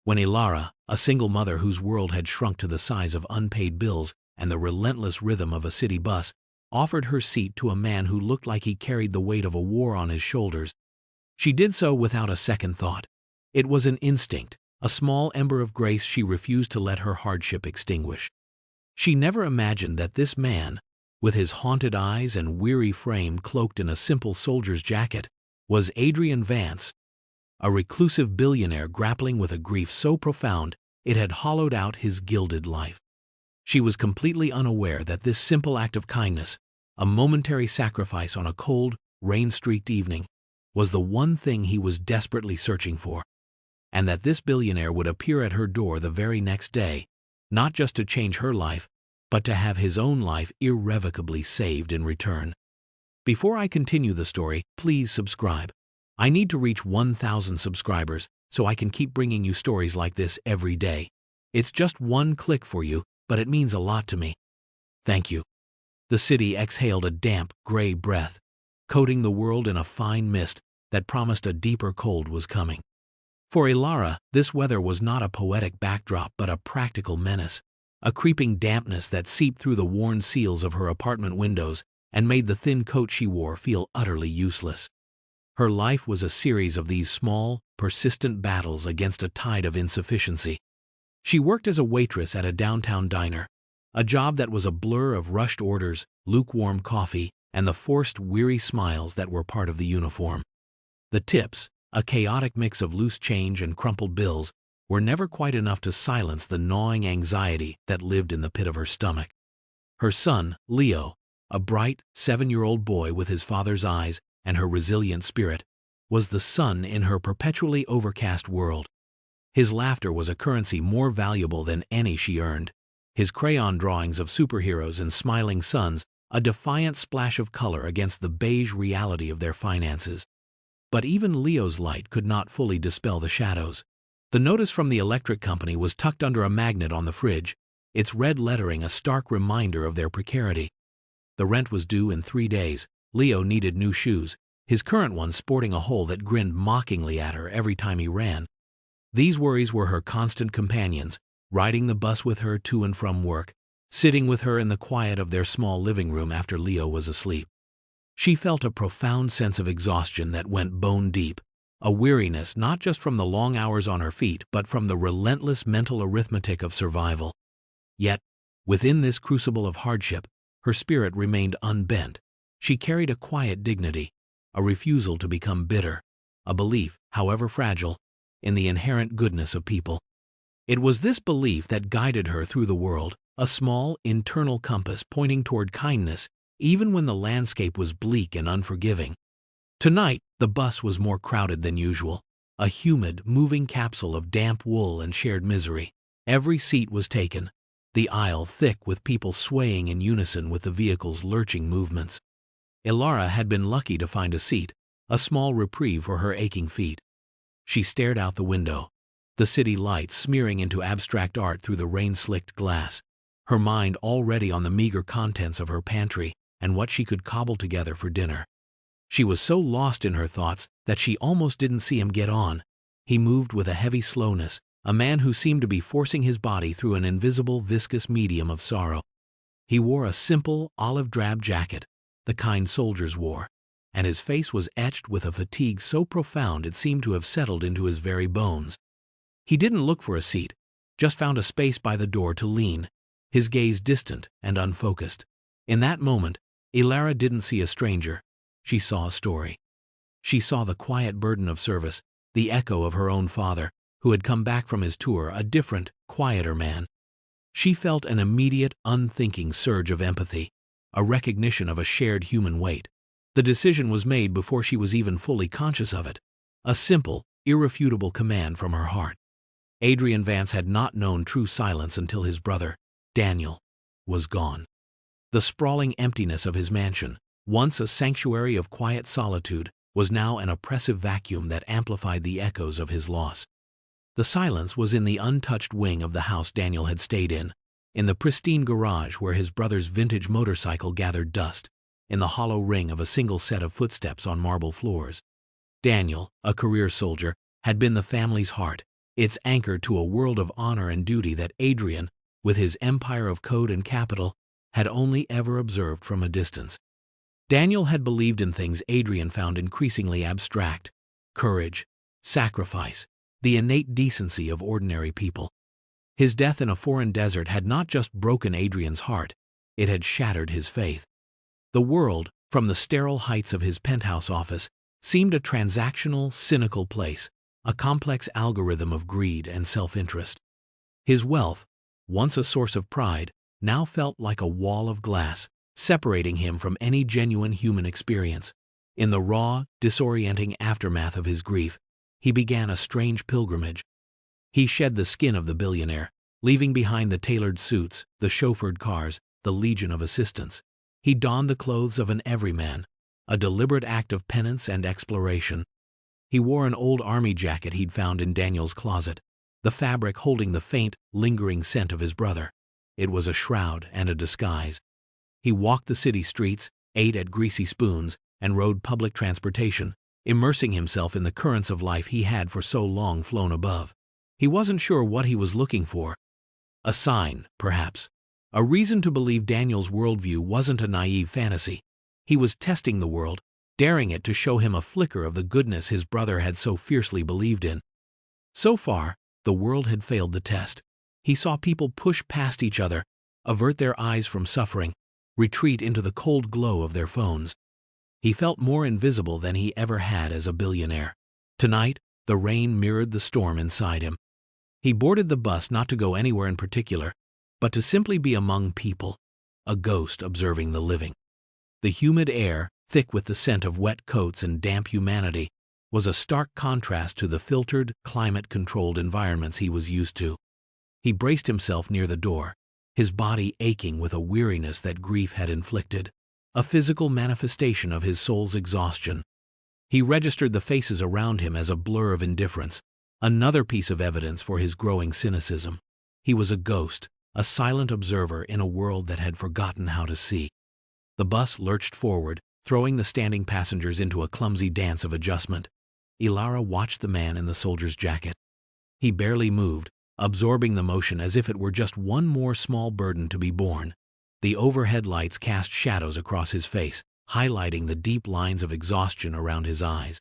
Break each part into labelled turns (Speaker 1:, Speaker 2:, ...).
Speaker 1: When Ilara, a single mother whose world had shrunk to the size of unpaid bills and the relentless rhythm of a city bus, offered her seat to a man who looked like he carried the weight of a war on his shoulders, she did so without a second thought. It was an instinct, a small ember of grace she refused to let her hardship extinguish. She never imagined that this man, with his haunted eyes and weary frame cloaked in a simple soldier's jacket, was Adrian Vance, a reclusive billionaire grappling with a grief so profound it had hollowed out his gilded life. She was completely unaware that this simple act of kindness, a momentary sacrifice on a cold, rain-streaked evening, was the one thing he was desperately searching for, and that this billionaire would appear at her door the very next day, not just to change her life, but to have his own life irrevocably saved in return. Before I continue the story, please subscribe. I need to reach 1,000 subscribers so I can keep bringing you stories like this every day. It's just one click for you, but it means a lot to me. Thank you. The city exhaled a damp, gray breath, coating the world in a fine mist that promised a deeper cold was coming. For Ilara, this weather was not a poetic backdrop but a practical menace, a creeping dampness that seeped through the worn seals of her apartment windows and made the thin coat she wore feel utterly useless. Her life was a series of these small, persistent battles against a tide of insufficiency. She worked as a waitress at a downtown diner, a job that was a blur of rushed orders, lukewarm coffee, and the forced, weary smiles that were part of the uniform. The tips, a chaotic mix of loose change and crumpled bills, were never quite enough to silence the gnawing anxiety that lived in the pit of her stomach. Her son, Leo, a bright, 7-year-old boy with his father's eyes and her resilient spirit, was the sun in her perpetually overcast world. His laughter was a currency more valuable than any she earned, his crayon drawings of superheroes and smiling suns a defiant splash of color against the beige reality of their finances. But even Leo's light could not fully dispel the shadows. The notice from the electric company was tucked under a magnet on the fridge, its red lettering a stark reminder of their precarity. The rent was due in 3 days. Leo needed new shoes, his current ones sporting a hole that grinned mockingly at her every time he ran. These worries were her constant companions, riding the bus with her to and from work, sitting with her in the quiet of their small living room after Leo was asleep. She felt a profound sense of exhaustion that went bone deep, a weariness not just from the long hours on her feet but from the relentless mental arithmetic of survival. Yet, within this crucible of hardship, her spirit remained unbent. She carried a quiet dignity, a refusal to become bitter, a belief, however fragile, in the inherent goodness of people. It was this belief that guided her through the world, a small, internal compass pointing toward kindness, even when the landscape was bleak and unforgiving. Tonight, the bus was more crowded than usual, a humid, moving capsule of damp wool and shared misery. Every seat was taken, the aisle thick with people swaying in unison with the vehicle's lurching movements. Ilara had been lucky to find a seat, a small reprieve for her aching feet. She stared out the window, the city lights smearing into abstract art through the rain-slicked glass, her mind already on the meager contents of her pantry and what she could cobble together for dinner. She was so lost in her thoughts that she almost didn't see him get on. He moved with a heavy slowness, a man who seemed to be forcing his body through an invisible, viscous medium of sorrow. He wore a simple, olive-drab jacket, the kind soldiers wore, and his face was etched with a fatigue so profound it seemed to have settled into his very bones. He didn't look for a seat, just found a space by the door to lean, his gaze distant and unfocused. In that moment, Ilara didn't see a stranger. She saw a story. She saw the quiet burden of service, the echo of her own father, who had come back from his tour a different, quieter man. She felt an immediate, unthinking surge of empathy, a recognition of a shared human weight. The decision was made before she was even fully conscious of it. A simple, irrefutable command from her heart. Adrian Vance had not known true silence until his brother, Daniel, was gone. The sprawling emptiness of his mansion, once a sanctuary of quiet solitude, was now an oppressive vacuum that amplified the echoes of his loss. The silence was in the untouched wing of the house Daniel had stayed in the pristine garage where his brother's vintage motorcycle gathered dust, in the hollow ring of a single set of footsteps on marble floors. Daniel, a career soldier, had been the family's heart, its anchor to a world of honor and duty that Adrian, with his empire of code and capital, had only ever observed from a distance. Daniel had believed in things Adrian found increasingly abstract: courage, sacrifice, the innate decency of ordinary people. His death in a foreign desert had not just broken Adrian's heart, it had shattered his faith. The world, from the sterile heights of his penthouse office, seemed a transactional, cynical place, a complex algorithm of greed and self-interest. His wealth, once a source of pride, now felt like a wall of glass, separating him from any genuine human experience. In the raw, disorienting aftermath of his grief, he began a strange pilgrimage. He shed the skin of the billionaire, leaving behind the tailored suits, the chauffeured cars, the legion of assistants. He donned the clothes of an everyman, a deliberate act of penance and exploration. He wore an old army jacket he'd found in Daniel's closet, the fabric holding the faint, lingering scent of his brother. It was a shroud and a disguise. He walked the city streets, ate at greasy spoons, and rode public transportation, immersing himself in the currents of life he had for so long flown above. He wasn't sure what he was looking for. A sign, perhaps. A reason to believe Daniel's worldview wasn't a naive fantasy. He was testing the world, daring it to show him a flicker of the goodness his brother had so fiercely believed in. So far, the world had failed the test. He saw people push past each other, avert their eyes from suffering, retreat into the cold glow of their phones. He felt more invisible than he ever had as a billionaire. Tonight, the rain mirrored the storm inside him. He boarded the bus not to go anywhere in particular, but to simply be among people, a ghost observing the living. The humid air, thick with the scent of wet coats and damp humanity, was a stark contrast to the filtered, climate-controlled environments he was used to. He braced himself near the door, his body aching with a weariness that grief had inflicted, a physical manifestation of his soul's exhaustion. He registered the faces around him as a blur of indifference, another piece of evidence for his growing cynicism. He was a ghost, a silent observer in a world that had forgotten how to see. The bus lurched forward, throwing the standing passengers into a clumsy dance of adjustment. Ilara watched the man in the soldier's jacket. He barely moved, absorbing the motion as if it were just one more small burden to be borne. The overhead lights cast shadows across his face, highlighting the deep lines of exhaustion around his eyes.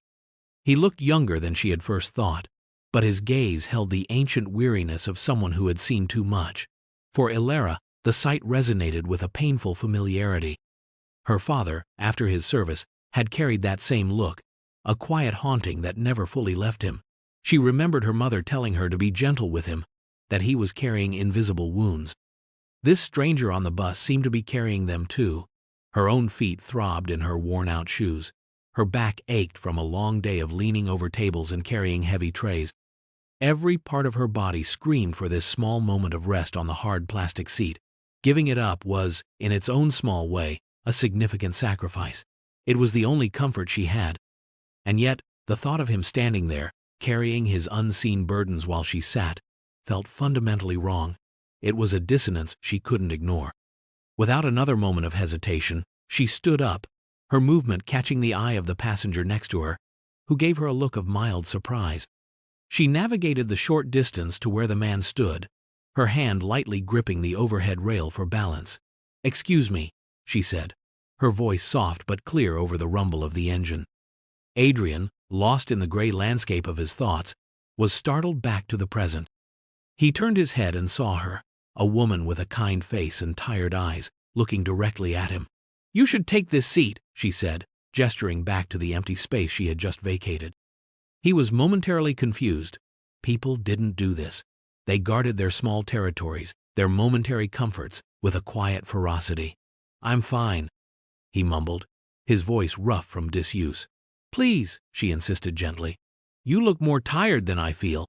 Speaker 1: He looked younger than she had first thought, but his gaze held the ancient weariness of someone who had seen too much. For Ilara, the sight resonated with a painful familiarity. Her father, after his service, had carried that same look, a quiet haunting that never fully left him. She remembered her mother telling her to be gentle with him, that he was carrying invisible wounds. This stranger on the bus seemed to be carrying them too. Her own feet throbbed in her worn-out shoes. Her back ached from a long day of leaning over tables and carrying heavy trays. Every part of her body screamed for this small moment of rest on the hard plastic seat. Giving it up was, in its own small way, a significant sacrifice. It was the only comfort she had. And yet, the thought of him standing there, carrying his unseen burdens while she sat, felt fundamentally wrong. It was a dissonance she couldn't ignore. Without another moment of hesitation, she stood up, her movement catching the eye of the passenger next to her, who gave her a look of mild surprise. She navigated the short distance to where the man stood, her hand lightly gripping the overhead rail for balance. "Excuse me," she said, her voice soft but clear over the rumble of the engine. Adrian, lost in the gray landscape of his thoughts, was startled back to the present. He turned his head and saw her, a woman with a kind face and tired eyes, looking directly at him. "You should take this seat," she said, gesturing back to the empty space she had just vacated. He was momentarily confused. People didn't do this. They guarded their small territories, their momentary comforts, with a quiet ferocity. "I'm fine," he mumbled, his voice rough from disuse. "Please," she insisted gently. "You look more tired than I feel."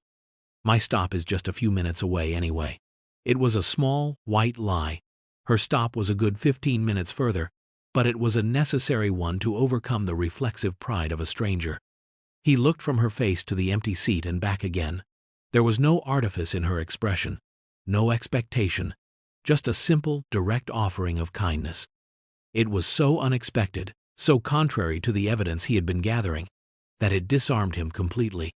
Speaker 1: "My stop is just a few minutes away anyway." It was a small, white lie. Her stop was a good 15 minutes further, but it was a necessary one to overcome the reflexive pride of a stranger. He looked from her face to the empty seat and back again. There was no artifice in her expression, no expectation, just a simple, direct offering of kindness. It was so unexpected, so contrary to the evidence he had been gathering, that it disarmed him completely.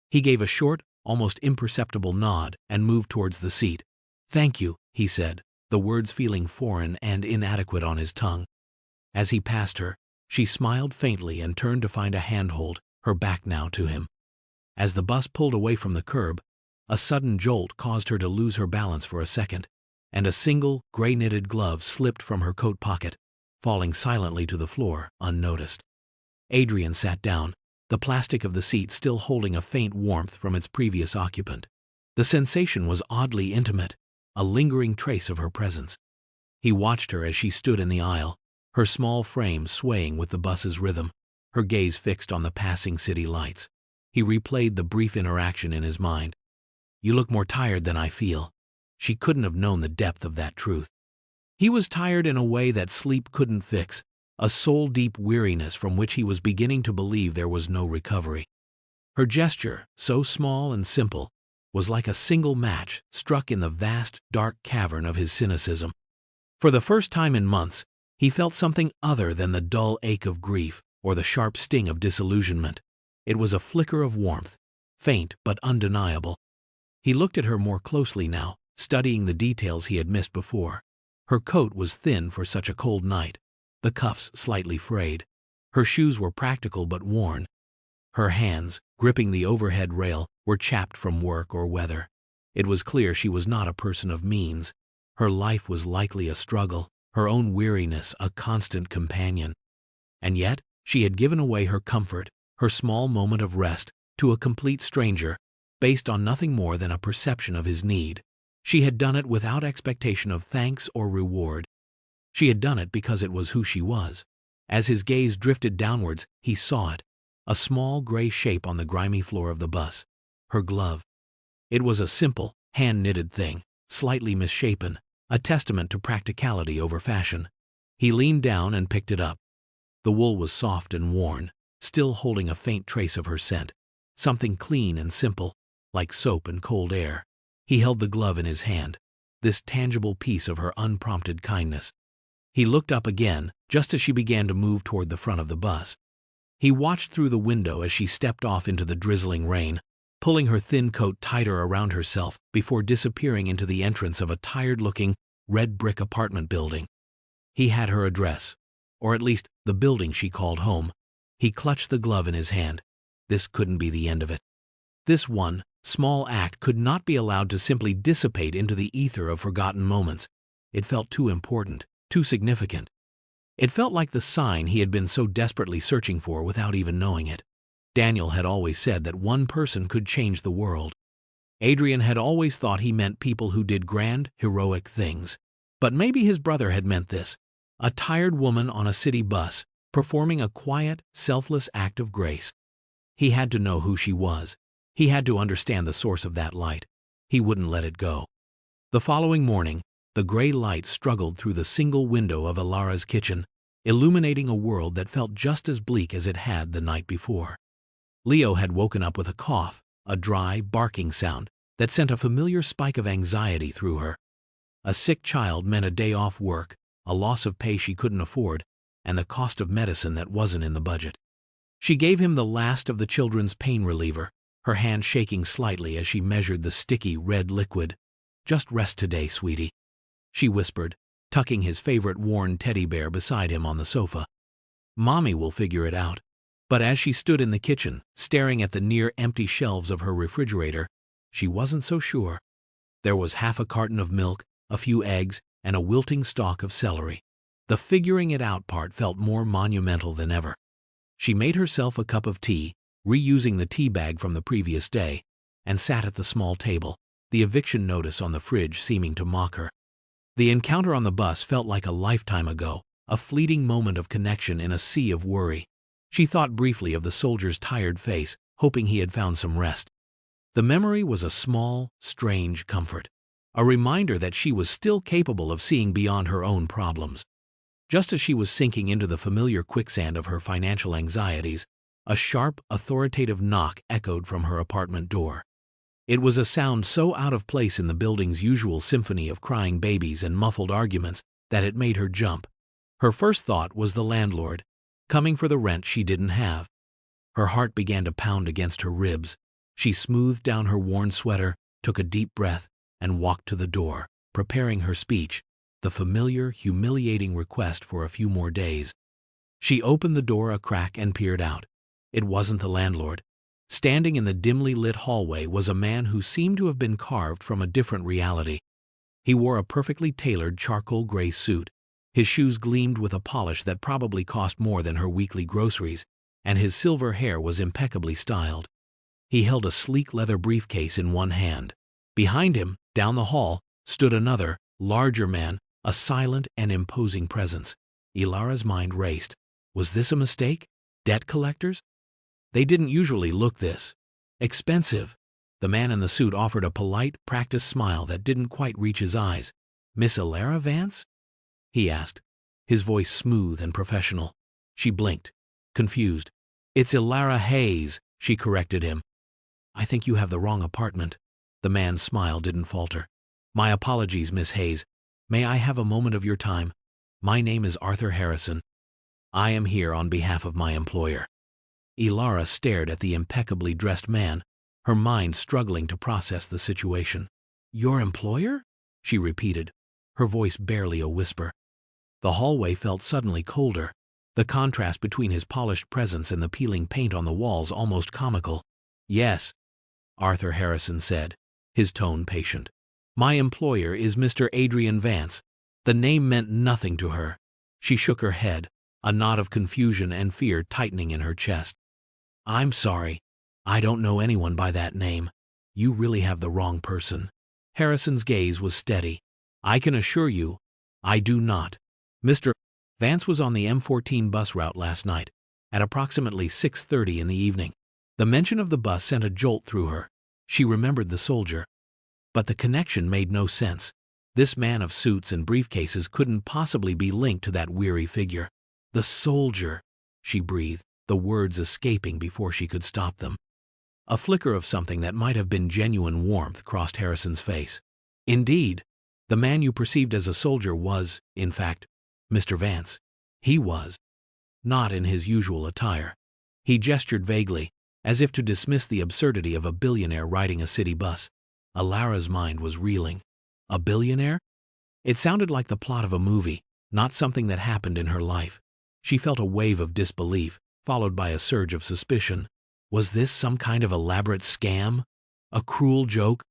Speaker 1: He gave a short, almost imperceptible nod, and moved towards the seat. "Thank you," he said, the words feeling foreign and inadequate on his tongue. As he passed her, she smiled faintly and turned to find a handhold, her back now to him. As the bus pulled away from the curb, a sudden jolt caused her to lose her balance for a second, and a single, gray-knitted glove slipped from her coat pocket, falling silently to the floor, unnoticed. Adrian sat down, the plastic of the seat still holding a faint warmth from its previous occupant. The sensation was oddly intimate, a lingering trace of her presence. He watched her as she stood in the aisle, her small frame swaying with the bus's rhythm, her gaze fixed on the passing city lights. He replayed the brief interaction in his mind. "You look more tired than I feel." She couldn't have known the depth of that truth. He was tired in a way that sleep couldn't fix, a soul-deep weariness from which he was beginning to believe there was no recovery. Her gesture, so small and simple, was like a single match struck in the vast, dark cavern of his cynicism. For the first time in months, he felt something other than the dull ache of grief or the sharp sting of disillusionment. It was a flicker of warmth, faint but undeniable. He looked at her more closely now, studying the details he had missed before. Her coat was thin for such a cold night, the cuffs slightly frayed. Her shoes were practical but worn. Her hands, gripping the overhead rail, were chapped from work or weather. It was clear she was not a person of means. Her life was likely a struggle, her own weariness a constant companion. And yet, she had given away her comfort, her small moment of rest, to a complete stranger, based on nothing more than a perception of his need. She had done it without expectation of thanks or reward. She had done it because it was who she was. As his gaze drifted downwards, he saw it, a small gray shape on the grimy floor of the bus. Her glove. It was a simple, hand-knitted thing, slightly misshapen, a testament to practicality over fashion. He leaned down and picked it up. The wool was soft and worn, still holding a faint trace of her scent, something clean and simple, like soap and cold air. He held the glove in his hand, this tangible piece of her unprompted kindness. He looked up again, just as she began to move toward the front of the bus. He watched through the window as she stepped off into the drizzling rain, pulling her thin coat tighter around herself before disappearing into the entrance of a tired-looking, red-brick apartment building. He had her address, or at least the building she called home. He clutched the glove in his hand. This couldn't be the end of it. This one, small act could not be allowed to simply dissipate into the ether of forgotten moments. It felt too important, too significant. It felt like the sign he had been so desperately searching for without even knowing it. Daniel had always said that one person could change the world. Adrian had always thought he meant people who did grand, heroic things. But maybe his brother had meant this, a tired woman on a city bus, performing a quiet, selfless act of grace. He had to know who she was. He had to understand the source of that light. He wouldn't let it go. The following morning, the gray light struggled through the single window of Alara's kitchen, illuminating a world that felt just as bleak as it had the night before. Leo had woken up with a cough, a dry, barking sound that sent a familiar spike of anxiety through her. A sick child meant a day off work, a loss of pay she couldn't afford, and the cost of medicine that wasn't in the budget. She gave him the last of the children's pain reliever, her hand shaking slightly as she measured the sticky red liquid. "Just rest today, sweetie," she whispered, tucking his favorite worn teddy bear beside him on the sofa. "Mommy will figure it out." But as she stood in the kitchen, staring at the near-empty shelves of her refrigerator, she wasn't so sure. There was half a carton of milk, a few eggs, and a wilting stalk of celery. The figuring it out part felt more monumental than ever. She made herself a cup of tea, reusing the tea bag from the previous day, and sat at the small table, the eviction notice on the fridge seeming to mock her. The encounter on the bus felt like a lifetime ago, a fleeting moment of connection in a sea of worry. She thought briefly of the soldier's tired face, hoping he had found some rest. The memory was a small, strange comfort, a reminder that she was still capable of seeing beyond her own problems. Just as she was sinking into the familiar quicksand of her financial anxieties, a sharp, authoritative knock echoed from her apartment door. It was a sound so out of place in the building's usual symphony of crying babies and muffled arguments that it made her jump. Her first thought was the landlord, coming for the rent she didn't have. Her heart began to pound against her ribs. She smoothed down her worn sweater, took a deep breath, and walked to the door, preparing her speech, the familiar, humiliating request for a few more days. She opened the door a crack and peered out. It wasn't the landlord. Standing in the dimly lit hallway was a man who seemed to have been carved from a different reality. He wore a perfectly tailored charcoal gray suit. His shoes gleamed with a polish that probably cost more than her weekly groceries, and his silver hair was impeccably styled. He held a sleek leather briefcase in one hand. Behind him, down the hall, stood another, larger man, a silent and imposing presence. Ilara's mind raced. Was this a mistake? Debt collectors? They didn't usually look this expensive. The man in the suit offered a polite, practiced smile that didn't quite reach his eyes. "Miss Ilara Vance?" he asked, his voice smooth and professional. She blinked, confused. "It's Ilara Hayes," she corrected him. "I think you have the wrong apartment." The man's smile didn't falter. "My apologies, Miss Hayes. May I have a moment of your time? My name is Arthur Harrison. I am here on behalf of my employer." Ilara stared at the impeccably dressed man, her mind struggling to process the situation. "Your employer?" she repeated, her voice barely a whisper. The hallway felt suddenly colder, the contrast between his polished presence and the peeling paint on the walls almost comical. "Yes," Arthur Harrison said, his tone patient. "My employer is Mr. Adrian Vance." The name meant nothing to her. She shook her head, a knot of confusion and fear tightening in her chest. "I'm sorry. I don't know anyone by that name. You really have the wrong person." Harrison's gaze was steady. "I can assure you, I do not. Mr. Vance was on the M14 bus route last night, at approximately 6:30 in the evening." The mention of the bus sent a jolt through her. She remembered the soldier. But the connection made no sense. This man of suits and briefcases couldn't possibly be linked to that weary figure. "The soldier," she breathed, the words escaping before she could stop them. A flicker of something that might have been genuine warmth crossed Harrison's face. "Indeed, the man you perceived as a soldier was, in fact, Mr. Vance. He was not in his usual attire." He gestured vaguely, as if to dismiss the absurdity of a billionaire riding a city bus. Ilara's mind was reeling. A billionaire? It sounded like the plot of a movie, not something that happened in her life. She felt a wave of disbelief, followed by a surge of suspicion. Was this some kind of elaborate scam? A cruel joke?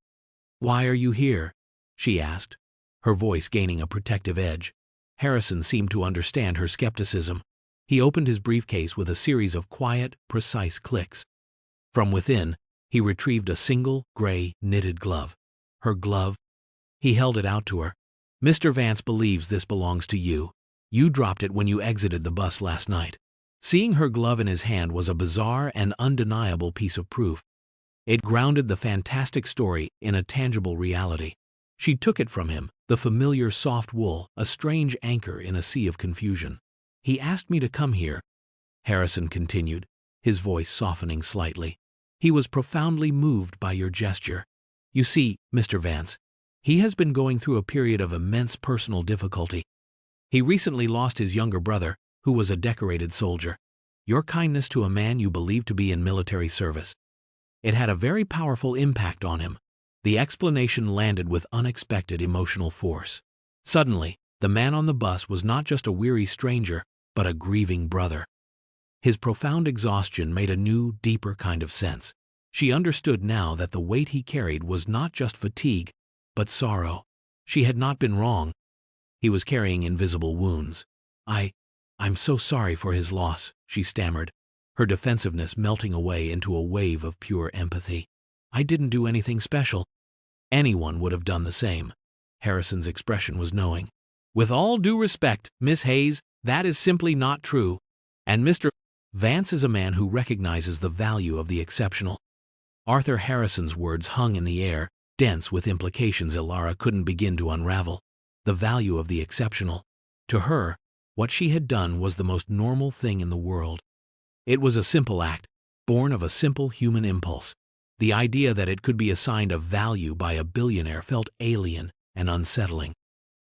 Speaker 1: "Why are you here?" she asked, her voice gaining a protective edge. Harrison seemed to understand her skepticism. He opened his briefcase with a series of quiet, precise clicks. From within, he retrieved a single, gray, knitted glove. Her glove? He held it out to her. "Mr. Vance believes this belongs to you. You dropped it when you exited the bus last night." Seeing her glove in his hand was a bizarre and undeniable piece of proof. It grounded the fantastic story in a tangible reality. She took it from him, the familiar soft wool, a strange anchor in a sea of confusion. "He asked me to come here," Harrison continued, his voice softening slightly. "He was profoundly moved by your gesture. You see, Mr. Vance, he has been going through a period of immense personal difficulty. He recently lost his younger brother, who was a decorated soldier. Your kindness to a man you believed to be in military service. It had a very powerful impact on him." The explanation landed with unexpected emotional force. Suddenly, the man on the bus was not just a weary stranger, but a grieving brother. His profound exhaustion made a new, deeper kind of sense. She understood now that the weight he carried was not just fatigue, but sorrow. She had not been wrong. He was carrying invisible wounds. I'm so sorry for his loss," she stammered, her defensiveness melting away into a wave of pure empathy. "I didn't do anything special." Anyone would have done the same. Harrison's expression was knowing. "With all due respect, Miss Hayes, that is simply not true. And Mr. Vance is a man who recognizes the value of the exceptional." Arthur Harrison's words hung in the air, dense with implications Ilara couldn't begin to unravel. The value of the exceptional. To her, what she had done was the most normal thing in the world. It was a simple act, born of a simple human impulse. The idea that it could be assigned a value by a billionaire felt alien and unsettling.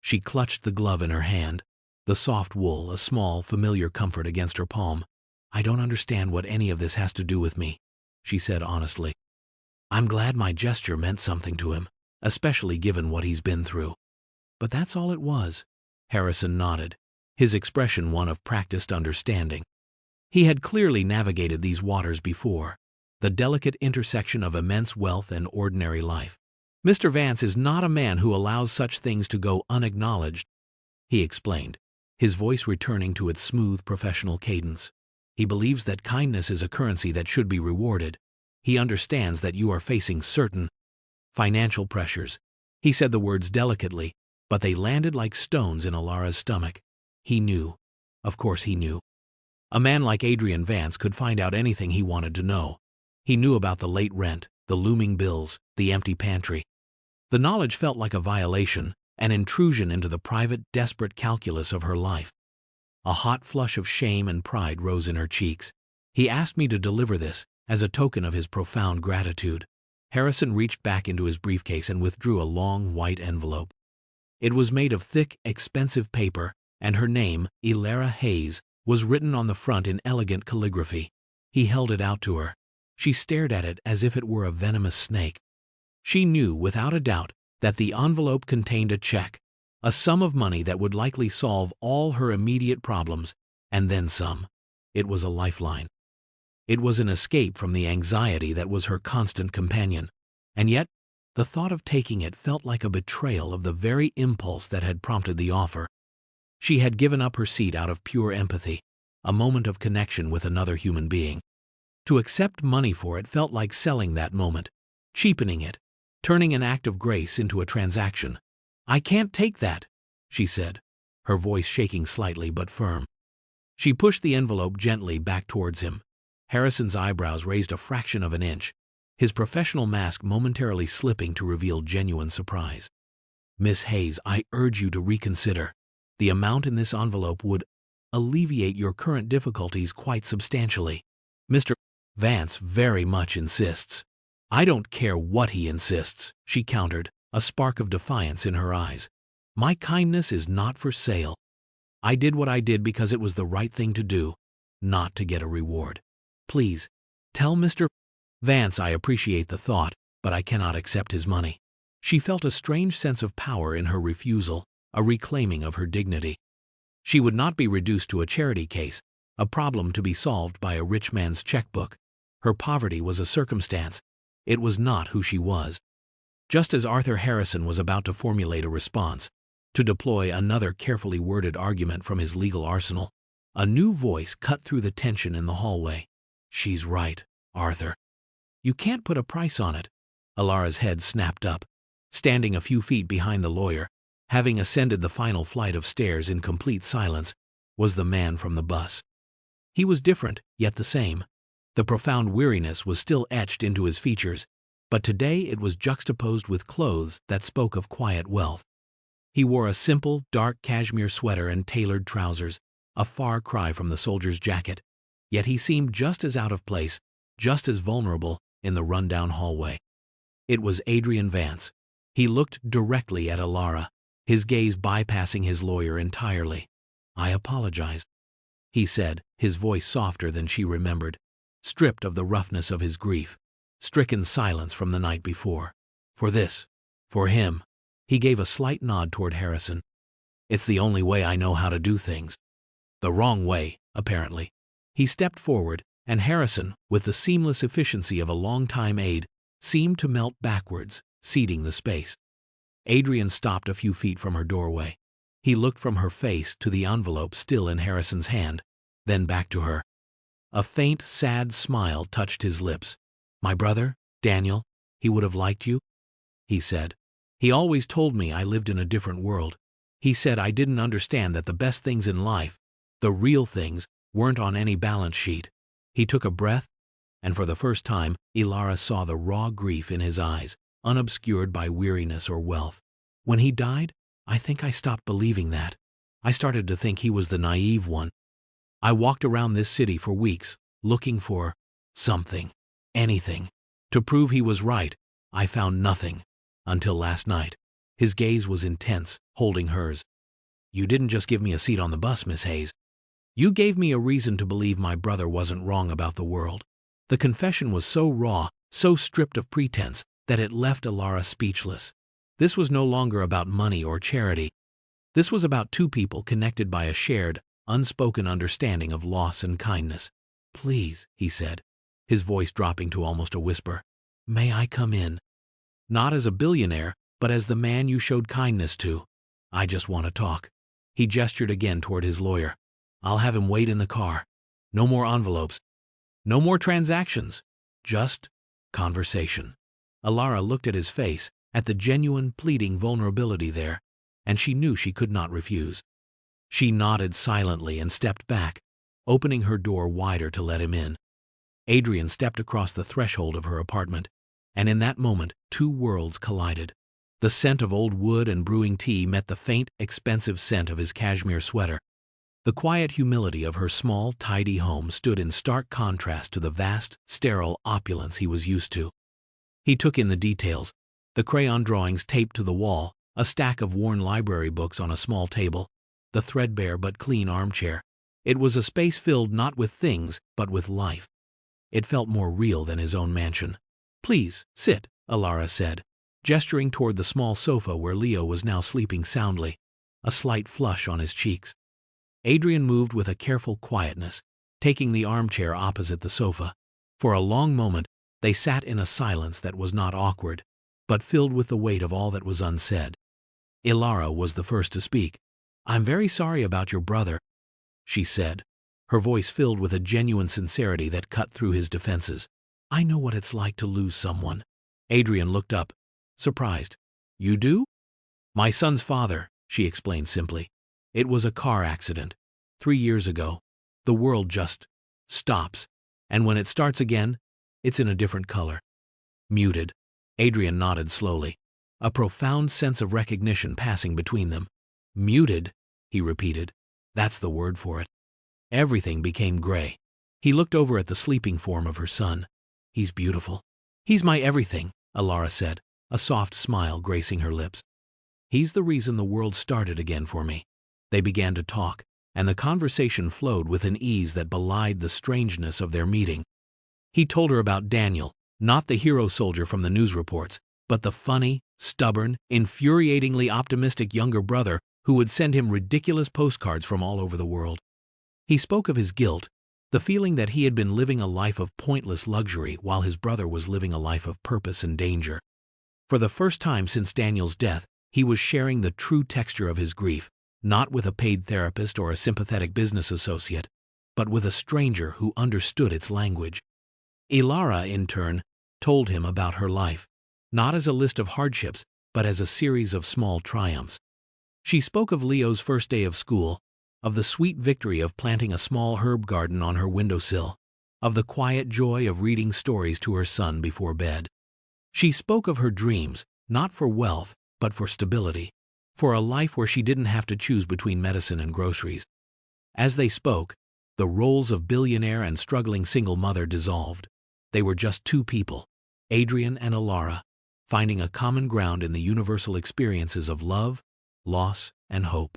Speaker 1: She clutched the glove in her hand, the soft wool a small, familiar comfort against her palm. "I don't understand what any of this has to do with me," she said honestly. I'm glad my gesture meant something to him, especially given what he's been through. But that's all it was. Harrison nodded, his expression one of practiced understanding. He had clearly navigated these waters before, the delicate intersection of immense wealth and ordinary life. Mr. Vance is not a man who allows such things to go unacknowledged, he explained, his voice returning to its smooth professional cadence. He believes that kindness is a currency that should be rewarded. He understands that you are facing certain financial pressures. He said the words delicately, but they landed like stones in Alara's stomach. He knew. Of course he knew. A man like Adrian Vance could find out anything he wanted to know. He knew about the late rent, the looming bills, the empty pantry. The knowledge felt like a violation, an intrusion into the private, desperate calculus of her life. A hot flush of shame and pride rose in her cheeks. He asked me to deliver this, as a token of his profound gratitude. Harrison reached back into his briefcase and withdrew a long, white envelope. It was made of thick, expensive paper, and her name, Elara Hayes, was written on the front in elegant calligraphy. He held it out to her. She stared at it as if it were a venomous snake. She knew, without a doubt, that the envelope contained a check, a sum of money that would likely solve all her immediate problems, and then some. It was a lifeline. It was an escape from the anxiety that was her constant companion. And yet, the thought of taking it felt like a betrayal of the very impulse that had prompted the offer. She had given up her seat out of pure empathy, a moment of connection with another human being. To accept money for it felt like selling that moment, cheapening it, turning an act of grace into a transaction. "I can't take that," she said, her voice shaking slightly but firm. She pushed the envelope gently back towards him. Harrison's eyebrows raised a fraction of an inch, his professional mask momentarily slipping to reveal genuine surprise. "Miss Hayes, I urge you to reconsider. The amount in this envelope would alleviate your current difficulties quite substantially. Mr. Vance very much insists." "I don't care what he insists," she countered, a spark of defiance in her eyes. "My kindness is not for sale. I did what I did because it was the right thing to do, not to get a reward. Please, tell Mr. Vance I appreciate the thought, but I cannot accept his money." She felt a strange sense of power in her refusal, a reclaiming of her dignity. She would not be reduced to a charity case, a problem to be solved by a rich man's checkbook. Her poverty was a circumstance. It was not who she was. Just as Arthur Harrison was about to formulate a response, to deploy another carefully worded argument from his legal arsenal, a new voice cut through the tension in the hallway. "She's right, Arthur. You can't put a price on it." Alara's head snapped up. Standing a few feet behind the lawyer, having ascended the final flight of stairs in complete silence, was the man from the bus. He was different, yet the same. The profound weariness was still etched into his features, but today it was juxtaposed with clothes that spoke of quiet wealth. He wore a simple, dark cashmere sweater and tailored trousers, a far cry from the soldier's jacket, yet he seemed just as out of place, just as vulnerable, in the rundown hallway. It was Adrian Vance. He looked directly at Alara, his gaze bypassing his lawyer entirely. "I apologize," he said, his voice softer than she remembered, stripped of the roughness of his grief, stricken silence from the night before. "For this, for him." He gave a slight nod toward Harrison. "It's the only way I know how to do things." The wrong way, apparently. He stepped forward, and Harrison, with the seamless efficiency of a long-time aide, seemed to melt backwards, ceding the space. Adrian stopped a few feet from her doorway. He looked from her face to the envelope still in Harrison's hand, then back to her. A faint, sad smile touched his lips. "My brother, Daniel, he would have liked you," he said. "He always told me I lived in a different world. He said I didn't understand that the best things in life, the real things, weren't on any balance sheet." He took a breath, and for the first time, Elara saw the raw grief in his eyes, unobscured by weariness or wealth. "When he died, I think I stopped believing that. I started to think he was the naive one. I walked around this city for weeks, looking for something, anything, to prove he was right. I found nothing, until last night." His gaze was intense, holding hers. "You didn't just give me a seat on the bus, Miss Hayes. You gave me a reason to believe my brother wasn't wrong about the world." The confession was so raw, so stripped of pretense that it left Ilara speechless. This was no longer about money or charity. This was about two people connected by a shared, unspoken understanding of loss and kindness. "Please," he said, his voice dropping to almost a whisper, "may I come in? Not as a billionaire, but as the man you showed kindness to. I just want to talk." He gestured again toward his lawyer. "I'll have him wait in the car. No more envelopes. No more transactions. Just conversation." Ilara looked at his face, at the genuine, pleading vulnerability there, and she knew she could not refuse. She nodded silently and stepped back, opening her door wider to let him in. Adrian stepped across the threshold of her apartment, and in that moment, two worlds collided. The scent of old wood and brewing tea met the faint, expensive scent of his cashmere sweater. The quiet humility of her small, tidy home stood in stark contrast to the vast, sterile opulence he was used to. He took in the details, the crayon drawings taped to the wall, a stack of worn library books on a small table, the threadbare but clean armchair. It was a space filled not with things, but with life. It felt more real than his own mansion. "Please, sit," Ilara said, gesturing toward the small sofa where Leo was now sleeping soundly, a slight flush on his cheeks. Adrian moved with a careful quietness, taking the armchair opposite the sofa. For a long moment, they sat in a silence that was not awkward, but filled with the weight of all that was unsaid. Ilara was the first to speak. "I'm very sorry about your brother," she said, her voice filled with a genuine sincerity that cut through his defenses. "I know what it's like to lose someone." Adrian looked up, surprised. "You do?" "My son's father," she explained simply. "It was a car accident. 3 years ago. The world just stops, and when it starts again, it's in a different color." Muted, Adrian nodded slowly, a profound sense of recognition passing between them. "Muted," he repeated. "That's the word for it." Everything became gray. He looked over at the sleeping form of her son. "He's beautiful." "He's my everything," Ilara said, a soft smile gracing her lips. "He's the reason the world started again for me." They began to talk, and the conversation flowed with an ease that belied the strangeness of their meeting. He told her about Daniel, not the hero soldier from the news reports, but the funny, stubborn, infuriatingly optimistic younger brother who would send him ridiculous postcards from all over the world. He spoke of his guilt, the feeling that he had been living a life of pointless luxury while his brother was living a life of purpose and danger. For the first time since Daniel's death, he was sharing the true texture of his grief, not with a paid therapist or a sympathetic business associate, but with a stranger who understood its language. Ilara, in turn, told him about her life, not as a list of hardships, but as a series of small triumphs. She spoke of Leo's first day of school, of the sweet victory of planting a small herb garden on her windowsill, of the quiet joy of reading stories to her son before bed. She spoke of her dreams, not for wealth, but for stability, for a life where she didn't have to choose between medicine and groceries. As they spoke, the roles of billionaire and struggling single mother dissolved. They were just two people, Adrian and Ilara, finding a common ground in the universal experiences of love, loss, and hope.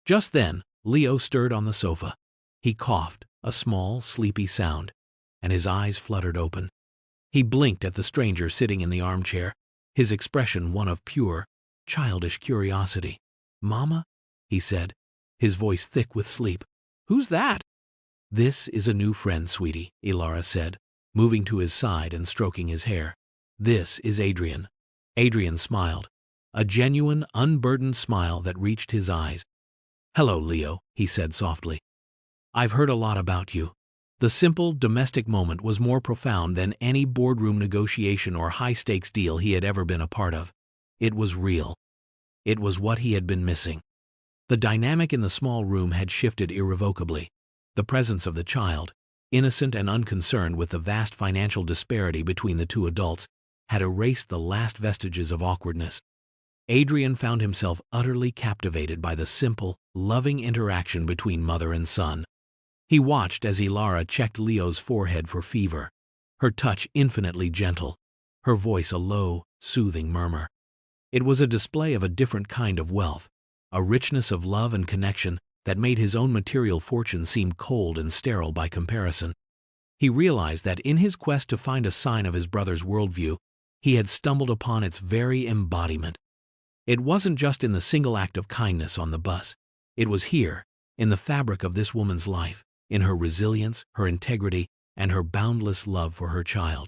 Speaker 1: Just then, Leo stirred on the sofa. He coughed, a small, sleepy sound, and his eyes fluttered open. He blinked at the stranger sitting in the armchair, his expression one of pure, childish curiosity. "Mama?" he said, his voice thick with sleep. "Who's that?" "This is a new friend, sweetie," Ilara said, moving to his side and stroking his hair. "This is Adrian." Adrian smiled, a genuine, unburdened smile that reached his eyes. "Hello, Leo," he said softly. "I've heard a lot about you." The simple, domestic moment was more profound than any boardroom negotiation or high-stakes deal he had ever been a part of. It was real. It was what he had been missing. The dynamic in the small room had shifted irrevocably. The presence of the child, innocent and unconcerned with the vast financial disparity between the two adults, had erased the last vestiges of awkwardness. Adrian found himself utterly captivated by the simple, loving interaction between mother and son. He watched as Ilara checked Leo's forehead for fever, her touch infinitely gentle, her voice a low, soothing murmur. It was a display of a different kind of wealth, a richness of love and connection that made his own material fortune seem cold and sterile by comparison. He realized that in his quest to find a sign of his brother's worldview, he had stumbled upon its very embodiment. It wasn't just in the single act of kindness on the bus. It was here, in the fabric of this woman's life, in her resilience, her integrity, and her boundless love for her child.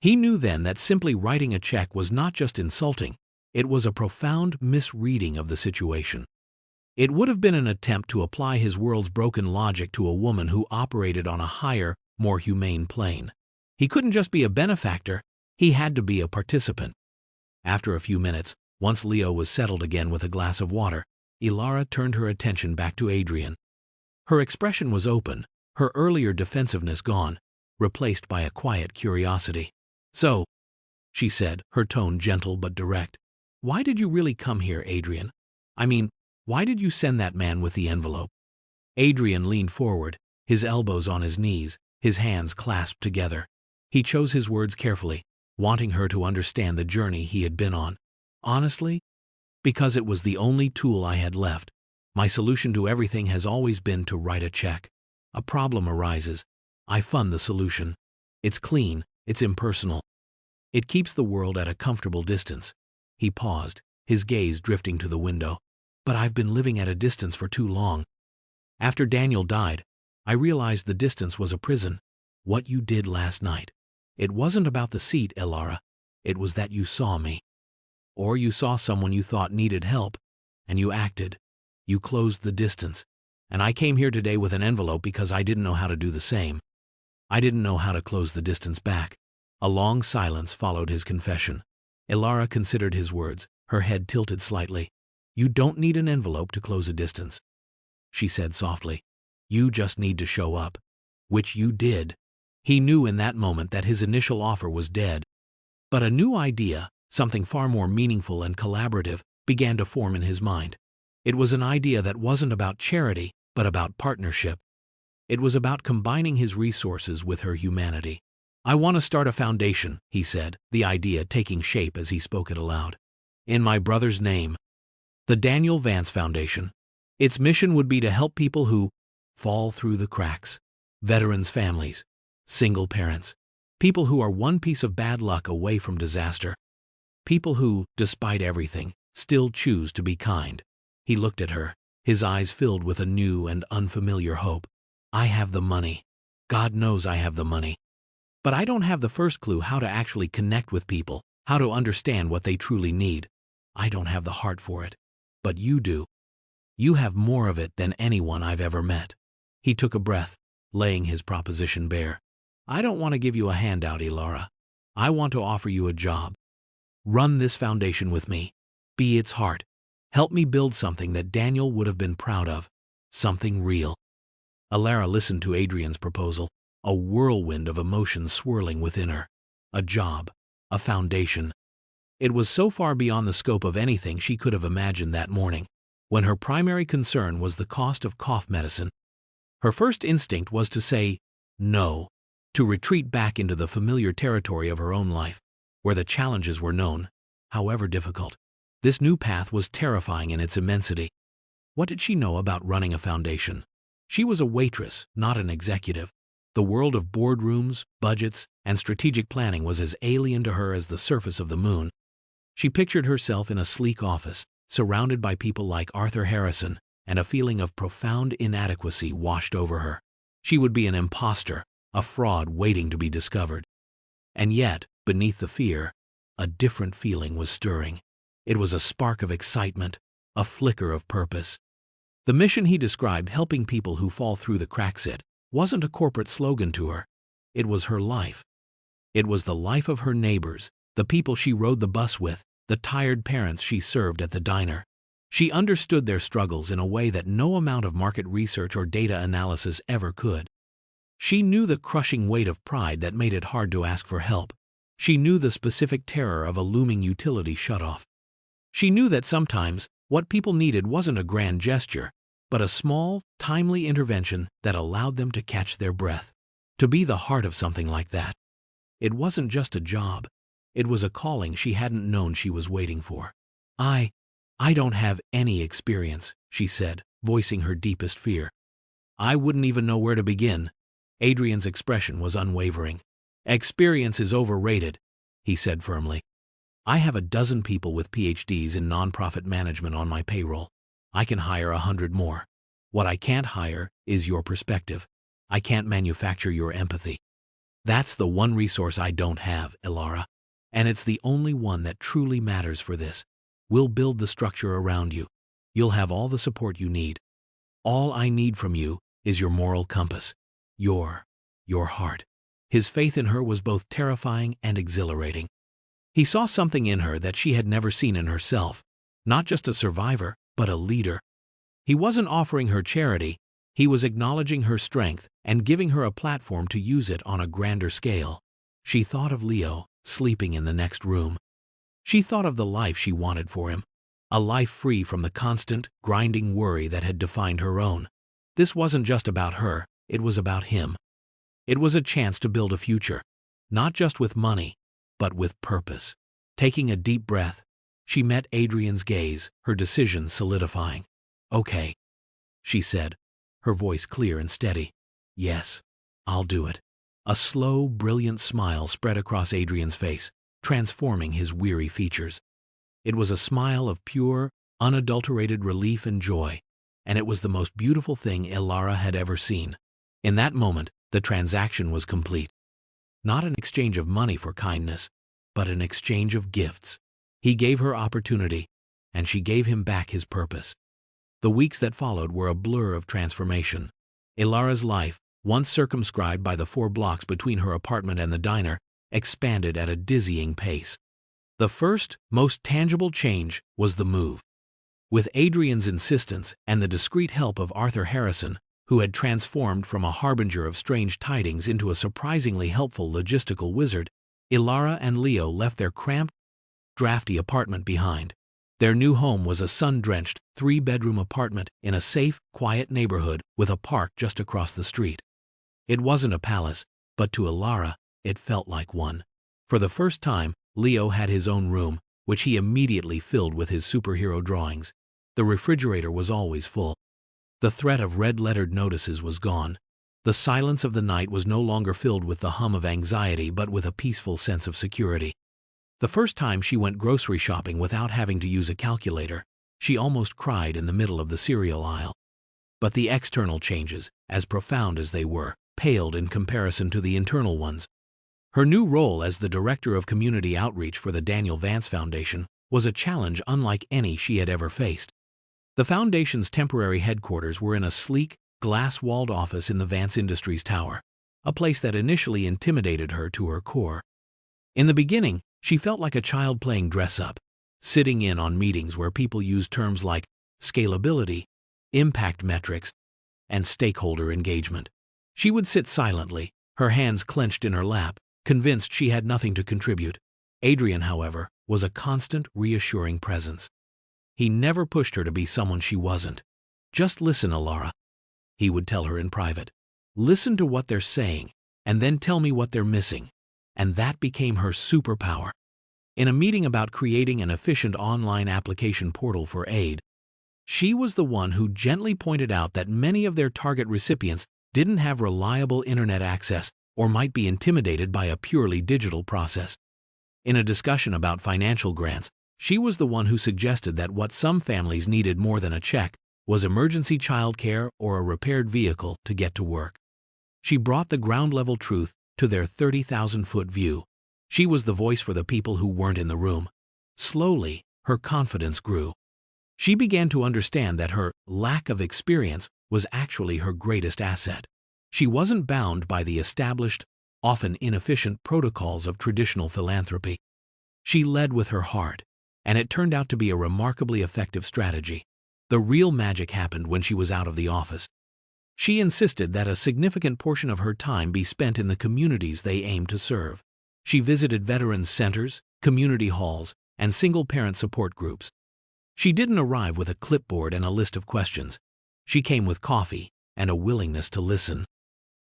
Speaker 1: He knew then that simply writing a check was not just insulting, it was a profound misreading of the situation. It would have been an attempt to apply his world's broken logic to a woman who operated on a higher, more humane plane. He couldn't just be a benefactor, he had to be a participant. After a few minutes, once Leo was settled again with a glass of water, Ilara turned her attention back to Adrian. Her expression was open, her earlier defensiveness gone, replaced by a quiet curiosity. "So," she said, her tone gentle but direct, "why did you really come here, Adrian? I mean, why did you send that man with the envelope?" Adrian leaned forward, his elbows on his knees, his hands clasped together. He chose his words carefully, wanting her to understand the journey he had been on. "Honestly, because it was the only tool I had left. My solution to everything has always been to write a check. A problem arises. I fund the solution. It's clean, it's impersonal. It keeps the world at a comfortable distance." He paused, his gaze drifting to the window. "But I've been living at a distance for too long. After Daniel died, I realized the distance was a prison. What you did last night. It wasn't about the seat, Ilara. It was that you saw me. Or you saw someone you thought needed help, and you acted. You closed the distance. And I came here today with an envelope because I didn't know how to do the same. I didn't know how to close the distance back." A long silence followed his confession. Ilara considered his words, her head tilted slightly. "You don't need an envelope to close a distance," she said softly. "You just need to show up." Which you did. He knew in that moment that his initial offer was dead. But a new idea, something far more meaningful and collaborative, began to form in his mind. It was an idea that wasn't about charity, but about partnership. It was about combining his resources with her humanity. "I want to start a foundation," he said, the idea taking shape as he spoke it aloud. "In my brother's name. The Daniel Vance Foundation. Its mission would be to help people who fall through the cracks. Veterans' families. Single parents. People who are one piece of bad luck away from disaster. People who, despite everything, still choose to be kind." He looked at her, his eyes filled with a new and unfamiliar hope. "I have the money. God knows I have the money. But I don't have the first clue how to actually connect with people, how to understand what they truly need. I don't have the heart for it. But you do. You have more of it than anyone I've ever met." He took a breath, laying his proposition bare. "I don't want to give you a handout, Ilara. I want to offer you a job. Run this foundation with me. Be its heart. Help me build something that Daniel would have been proud of. Something real." Ilara listened to Adrian's proposal, a whirlwind of emotions swirling within her. A job. A foundation. It was so far beyond the scope of anything she could have imagined that morning, when her primary concern was the cost of cough medicine. Her first instinct was to say no, to retreat back into the familiar territory of her own life, where the challenges were known, however difficult. This new path was terrifying in its immensity. What did she know about running a foundation? She was a waitress, not an executive. The world of boardrooms, budgets, and strategic planning was as alien to her as the surface of the moon. She pictured herself in a sleek office, surrounded by people like Arthur Harrison, and a feeling of profound inadequacy washed over her. She would be an imposter, a fraud waiting to be discovered. And yet, beneath the fear, a different feeling was stirring. It was a spark of excitement, a flicker of purpose. The mission he described, helping people who fall through the cracks, wasn't a corporate slogan to her. It was her life. It was the life of her neighbors, the people she rode the bus with, the tired parents she served at the diner. She understood their struggles in a way that no amount of market research or data analysis ever could. She knew the crushing weight of pride that made it hard to ask for help. She knew the specific terror of a looming utility shutoff. She knew that sometimes what people needed wasn't a grand gesture, but a small, timely intervention that allowed them to catch their breath. To be the heart of something like that. It wasn't just a job. It was a calling she hadn't known she was waiting for. I don't have any experience," she said, voicing her deepest fear. "I wouldn't even know where to begin. Adrian's expression was unwavering. "Experience is overrated," he said firmly. "I have a dozen people with PhDs in nonprofit management on my payroll. I can hire 100 more. What I can't hire is your perspective. I can't manufacture your empathy. That's the one resource I don't have, Ilara. And it's the only one that truly matters for this. We'll build the structure around you. You'll have all the support you need. All I need from you is your moral compass. Your heart." His faith in her was both terrifying and exhilarating. He saw something in her that she had never seen in herself. Not just a survivor, but a leader. He wasn't offering her charity. He was acknowledging her strength and giving her a platform to use it on a grander scale. She thought of Leo, sleeping in the next room. She thought of the life she wanted for him. A life free from the constant, grinding worry that had defined her own. This wasn't just about her, it was about him. It was a chance to build a future, not just with money, but with purpose. Taking a deep breath, she met Adrian's gaze, her decision solidifying. "Okay," she said, her voice clear and steady. "Yes, I'll do it." A slow, brilliant smile spread across Adrian's face, transforming his weary features. It was a smile of pure, unadulterated relief and joy, and it was the most beautiful thing Ilara had ever seen. In that moment, the transaction was complete. Not an exchange of money for kindness, but an exchange of gifts. He gave her opportunity, and she gave him back his purpose. The weeks that followed were a blur of transformation. Ilara's life, once circumscribed by the 4 blocks between her apartment and the diner, expanded at a dizzying pace. The first, most tangible change was the move. With Adrian's insistence and the discreet help of Arthur Harrison, who had transformed from a harbinger of strange tidings into a surprisingly helpful logistical wizard, Ilara and Leo left their cramped, drafty apartment behind. Their new home was a sun-drenched, 3-bedroom apartment in a safe, quiet neighborhood with a park just across the street. It wasn't a palace, but to Ilara, it felt like one. For the first time, Leo had his own room, which he immediately filled with his superhero drawings. The refrigerator was always full. The threat of red-lettered notices was gone. The silence of the night was no longer filled with the hum of anxiety but with a peaceful sense of security. The first time she went grocery shopping without having to use a calculator, she almost cried in the middle of the cereal aisle. But the external changes, as profound as they were, paled in comparison to the internal ones. Her new role as the Director of Community Outreach for the Daniel Vance Foundation was a challenge unlike any she had ever faced. The Foundation's temporary headquarters were in a sleek, glass-walled office in the Vance Industries Tower, a place that initially intimidated her to her core. In the beginning, she felt like a child playing dress-up, sitting in on meetings where people used terms like scalability, impact metrics, and stakeholder engagement. She would sit silently, her hands clenched in her lap, convinced she had nothing to contribute. Adrian, however, was a constant, reassuring presence. He never pushed her to be someone she wasn't. "Just listen, Ilara," he would tell her in private. "Listen to what they're saying, and then tell me what they're missing." And that became her superpower. In a meeting about creating an efficient online application portal for aid, she was the one who gently pointed out that many of their target recipients didn't have reliable internet access or might be intimidated by a purely digital process. In a discussion about financial grants, she was the one who suggested that what some families needed more than a check was emergency childcare or a repaired vehicle to get to work. She brought the ground-level truth to their 30,000-foot view. She was the voice for the people who weren't in the room. Slowly, her confidence grew. She began to understand that her lack of experience was actually her greatest asset. She wasn't bound by the established, often inefficient protocols of traditional philanthropy. She led with her heart, and it turned out to be a remarkably effective strategy. The real magic happened when she was out of the office. She insisted that a significant portion of her time be spent in the communities they aimed to serve. She visited veterans centers, community halls, and single-parent support groups. She didn't arrive with a clipboard and a list of questions. She came with coffee and a willingness to listen.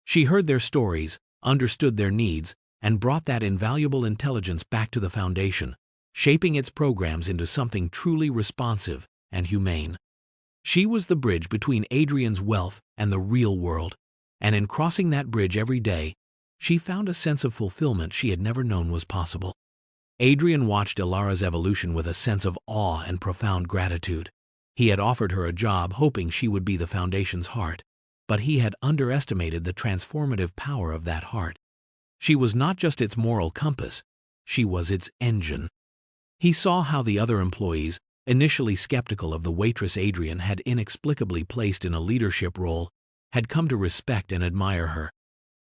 Speaker 1: She heard their stories, understood their needs, and brought that invaluable intelligence back to the foundation, shaping its programs into something truly responsive and humane. She was the bridge between Adrian's wealth and the real world, and in crossing that bridge every day, she found a sense of fulfillment she had never known was possible. Adrian watched Ilara's evolution with a sense of awe and profound gratitude. He had offered her a job hoping she would be the foundation's heart, but he had underestimated the transformative power of that heart. She was not just its moral compass, she was its engine. He saw how the other employees, initially skeptical of the waitress Adrian had inexplicably placed in a leadership role, had come to respect and admire her.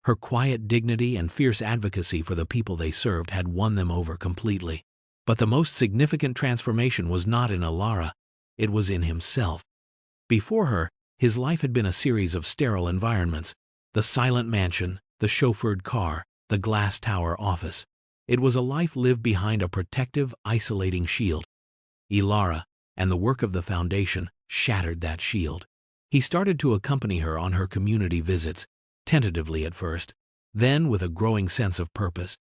Speaker 1: Her quiet dignity and fierce advocacy for the people they served had won them over completely. But the most significant transformation was not in Ilara, it was in himself. Before her, his life had been a series of sterile environments: the silent mansion, the chauffeured car, the glass tower office. It was a life lived behind a protective, isolating shield. Ilara, and the work of the foundation, shattered that shield. He started to accompany her on her community visits, tentatively at first, then with a growing sense of purpose.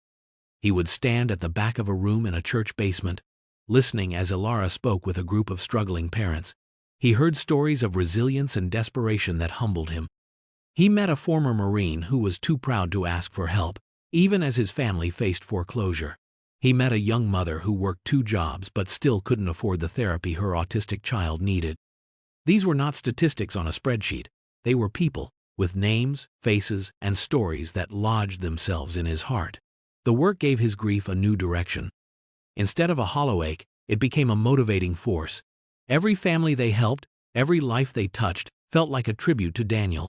Speaker 1: He would stand at the back of a room in a church basement, listening as Ilara spoke with a group of struggling parents. He heard stories of resilience and desperation that humbled him. He met a former Marine who was too proud to ask for help, even as his family faced foreclosure. He met a young mother who worked 2 jobs but still couldn't afford the therapy her autistic child needed. These were not statistics on a spreadsheet. They were people, with names, faces, and stories that lodged themselves in his heart. The work gave his grief a new direction. Instead of a hollow ache, it became a motivating force. Every family they helped, every life they touched, felt like a tribute to Daniel.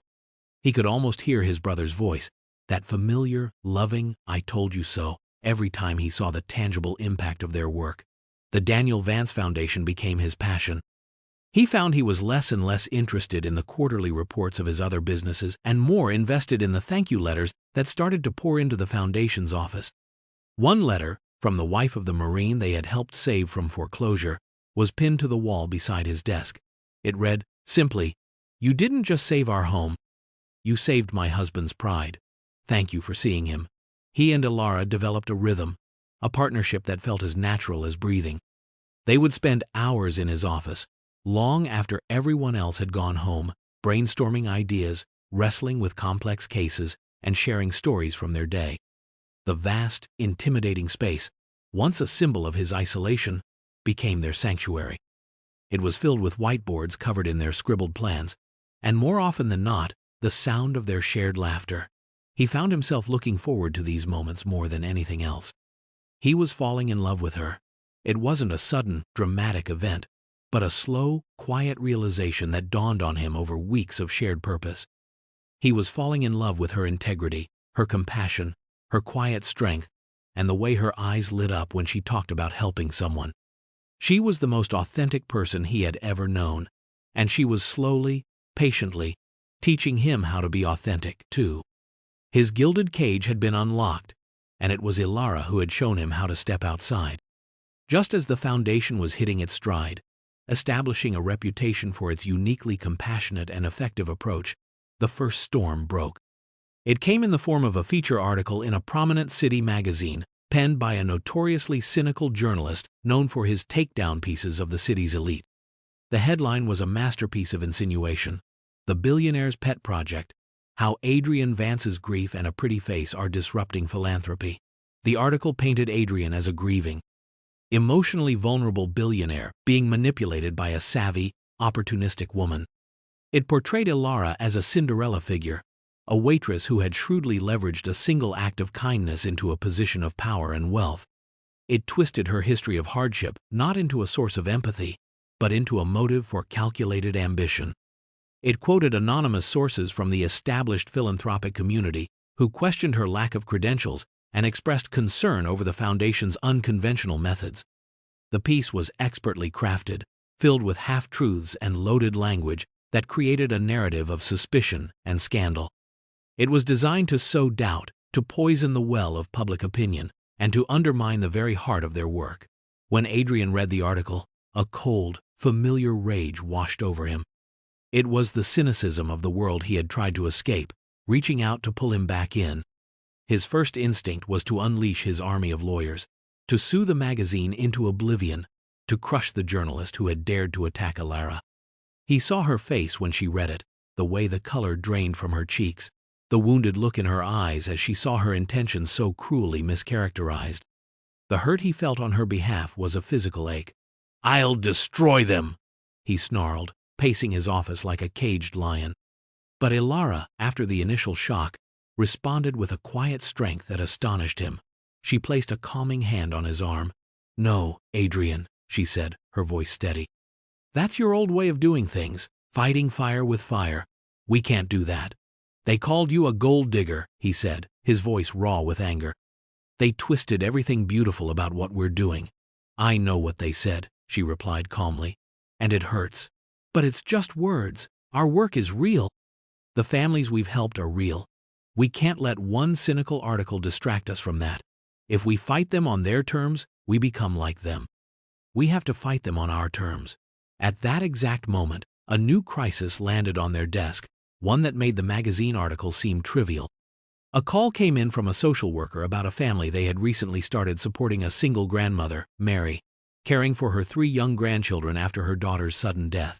Speaker 1: He could almost hear his brother's voice, that familiar, loving, "I told you so," every time he saw the tangible impact of their work. The Daniel Vance Foundation became his passion. He found he was less and less interested in the quarterly reports of his other businesses and more invested in the thank you letters that started to pour into the foundation's office. One letter, from the wife of the Marine they had helped save from foreclosure, was pinned to the wall beside his desk. It read, simply, "You didn't just save our home. You saved my husband's pride. Thank you for seeing him." He and Ilara developed a rhythm, a partnership that felt as natural as breathing. They would spend hours in his office, long after everyone else had gone home, brainstorming ideas, wrestling with complex cases, and sharing stories from their day. The vast, intimidating space, once a symbol of his isolation, became their sanctuary. It was filled with whiteboards covered in their scribbled plans, and more often than not, the sound of their shared laughter. He found himself looking forward to these moments more than anything else. He was falling in love with her. It wasn't a sudden, dramatic event, but a slow, quiet realization that dawned on him over weeks of shared purpose. He was falling in love with her integrity, her compassion, her quiet strength, and the way her eyes lit up when she talked about helping someone. She was the most authentic person he had ever known, and she was slowly, patiently, teaching him how to be authentic, too. His gilded cage had been unlocked, and it was Ilara who had shown him how to step outside. Just as the foundation was hitting its stride, establishing a reputation for its uniquely compassionate and effective approach, the first storm broke. It came in the form of a feature article in a prominent city magazine, penned by a notoriously cynical journalist known for his takedown pieces of the city's elite. The headline was a masterpiece of insinuation: "The Billionaire's Pet Project: How Adrian Vance's Grief and a Pretty Face Are Disrupting Philanthropy." The article painted Adrian as a grieving, emotionally vulnerable billionaire being manipulated by a savvy, opportunistic woman. It portrayed Ilara as a Cinderella figure, a waitress who had shrewdly leveraged a single act of kindness into a position of power and wealth. It twisted her history of hardship not into a source of empathy, but into a motive for calculated ambition. It quoted anonymous sources from the established philanthropic community who questioned her lack of credentials and expressed concern over the foundation's unconventional methods. The piece was expertly crafted, filled with half-truths and loaded language that created a narrative of suspicion and scandal. It was designed to sow doubt, to poison the well of public opinion, and to undermine the very heart of their work. When Adrian read the article, a cold, familiar rage washed over him. It was the cynicism of the world he had tried to escape, reaching out to pull him back in. His first instinct was to unleash his army of lawyers, to sue the magazine into oblivion, to crush the journalist who had dared to attack Ilara. He saw her face when she read it, the way the color drained from her cheeks, the wounded look in her eyes as she saw her intentions so cruelly mischaracterized. The hurt he felt on her behalf was a physical ache. "I'll destroy them," he snarled, pacing his office like a caged lion. But Ilara, after the initial shock, responded with a quiet strength that astonished him. She placed a calming hand on his arm. "No, Adrian," she said, her voice steady. "That's your old way of doing things, fighting fire with fire. We can't do that." "They called you a gold digger," he said, his voice raw with anger. "They twisted everything beautiful about what we're doing." "I know what they said," she replied calmly. "And it hurts. But it's just words. Our work is real. The families we've helped are real. We can't let one cynical article distract us from that. If we fight them on their terms, we become like them. We have to fight them on our terms." At that exact moment, a new crisis landed on their desk, one that made the magazine article seem trivial. A call came in from a social worker about a family they had recently started supporting a single grandmother, Mary, caring for her 3 young grandchildren after her daughter's sudden death.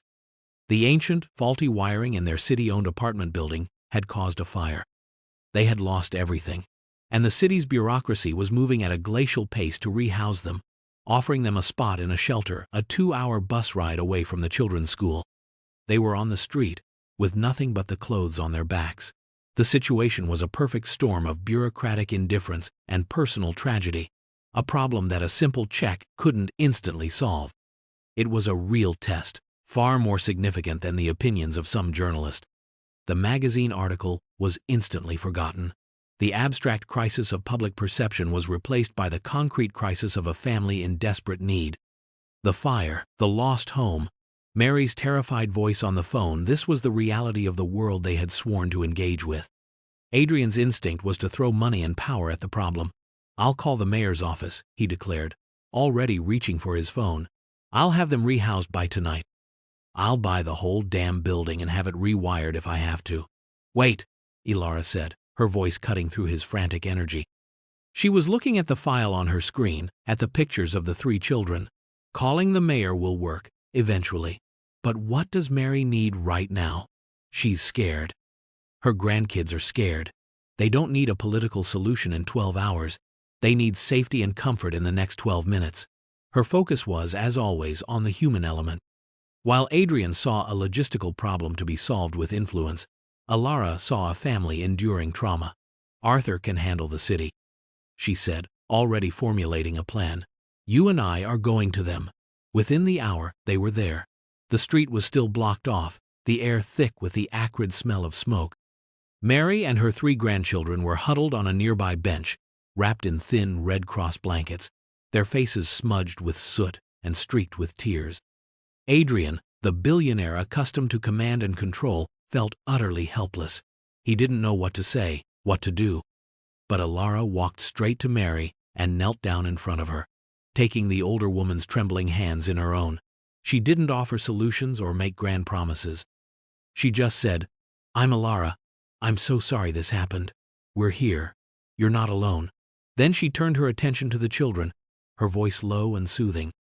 Speaker 1: The ancient, faulty wiring in their city-owned apartment building had caused a fire. They had lost everything, and the city's bureaucracy was moving at a glacial pace to rehouse them, offering them a spot in a shelter a 2-hour bus ride away from the children's school. They were on the street, with nothing but the clothes on their backs. The situation was a perfect storm of bureaucratic indifference and personal tragedy, a problem that a simple check couldn't instantly solve. It was a real test, far more significant than the opinions of some journalist. The magazine article was instantly forgotten. The abstract crisis of public perception was replaced by the concrete crisis of a family in desperate need. The fire, the lost home, Mary's terrified voice on the phone, this was the reality of the world they had sworn to engage with. Adrian's instinct was to throw money and power at the problem. "I'll call the mayor's office," he declared, already reaching for his phone. "I'll have them rehoused by tonight. I'll buy the whole damn building and have it rewired if I have to." "Wait," Ilara said, her voice cutting through his frantic energy. She was looking at the file on her screen, at the pictures of the 3 children. "Calling the mayor will work, eventually. But what does Mary need right now? She's scared. Her grandkids are scared. They don't need a political solution in 12 hours. They need safety and comfort in the next 12 minutes. Her focus was, as always, on the human element. While Adrian saw a logistical problem to be solved with influence, Ilara saw a family enduring trauma. "Arthur can handle the city," she said, already formulating a plan. "You and I are going to them." Within the hour, they were there. The street was still blocked off, the air thick with the acrid smell of smoke. Mary and her 3 grandchildren were huddled on a nearby bench, wrapped in thin Red Cross blankets, their faces smudged with soot and streaked with tears. Adrian, the billionaire accustomed to command and control, felt utterly helpless. He didn't know what to say, what to do. But Ilara walked straight to Mary and knelt down in front of her, taking the older woman's trembling hands in her own. She didn't offer solutions or make grand promises. She just said, "I'm Ilara. I'm so sorry this happened. We're here. You're not alone." Then she turned her attention to the children, her voice low and soothing.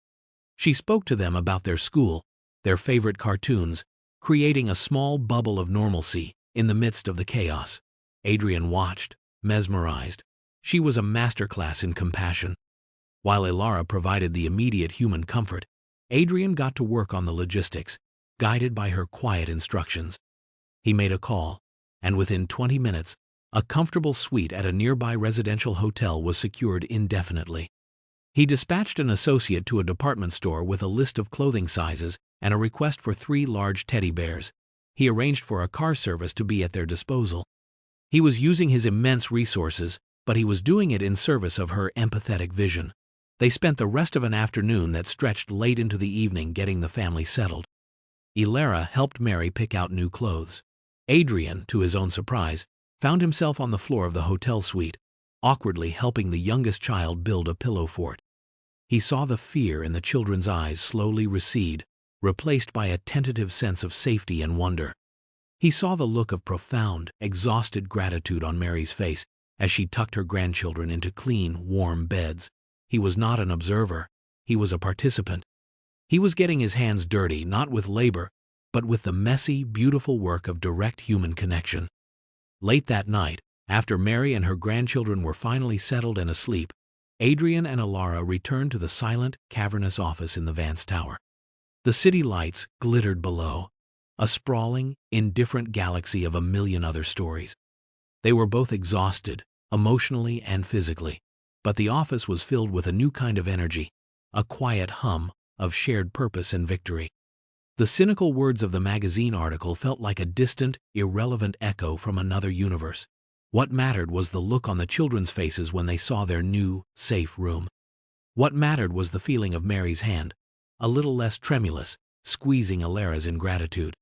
Speaker 1: She spoke to them about their school, their favorite cartoons, creating a small bubble of normalcy in the midst of the chaos. Adrian watched, mesmerized. She was a masterclass in compassion. While Ilara provided the immediate human comfort, Adrian got to work on the logistics, guided by her quiet instructions. He made a call, and within 20 minutes, a comfortable suite at a nearby residential hotel was secured indefinitely. He dispatched an associate to a department store with a list of clothing sizes and a request for 3 large teddy bears. He arranged for a car service to be at their disposal. He was using his immense resources, but he was doing it in service of her empathetic vision. They spent the rest of an afternoon that stretched late into the evening getting the family settled. Ilara helped Mary pick out new clothes. Adrian, to his own surprise, found himself on the floor of the hotel suite, awkwardly helping the youngest child build a pillow fort. He saw the fear in the children's eyes slowly recede, replaced by a tentative sense of safety and wonder. He saw the look of profound, exhausted gratitude on Mary's face as she tucked her grandchildren into clean, warm beds. He was not an observer, he was a participant. He was getting his hands dirty not with labor, but with the messy, beautiful work of direct human connection. Late that night, after Mary and her grandchildren were finally settled and asleep, Adrian and Ilara returned to the silent, cavernous office in the Vance Tower. The city lights glittered below, a sprawling, indifferent galaxy of a million other stories. They were both exhausted, emotionally and physically, but the office was filled with a new kind of energy, a quiet hum of shared purpose and victory. The cynical words of the magazine article felt like a distant, irrelevant echo from another universe. What mattered was the look on the children's faces when they saw their new, safe room. What mattered was the feeling of Mary's hand, a little less tremulous, squeezing Ilara's in gratitude.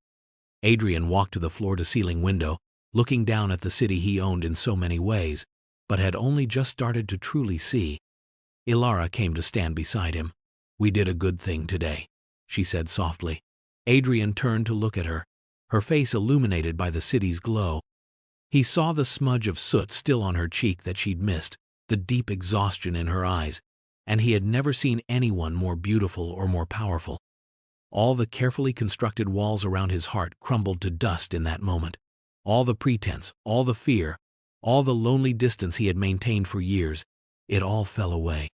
Speaker 1: Adrian walked to the floor-to-ceiling window, looking down at the city he owned in so many ways, but had only just started to truly see. Ilara came to stand beside him. "We did a good thing today," she said softly. Adrian turned to look at her, her face illuminated by the city's glow. He saw the smudge of soot still on her cheek that she'd missed, the deep exhaustion in her eyes, and he had never seen anyone more beautiful or more powerful. All the carefully constructed walls around his heart crumbled to dust in that moment. All the pretense, all the fear, all the lonely distance he had maintained for years, it all fell away.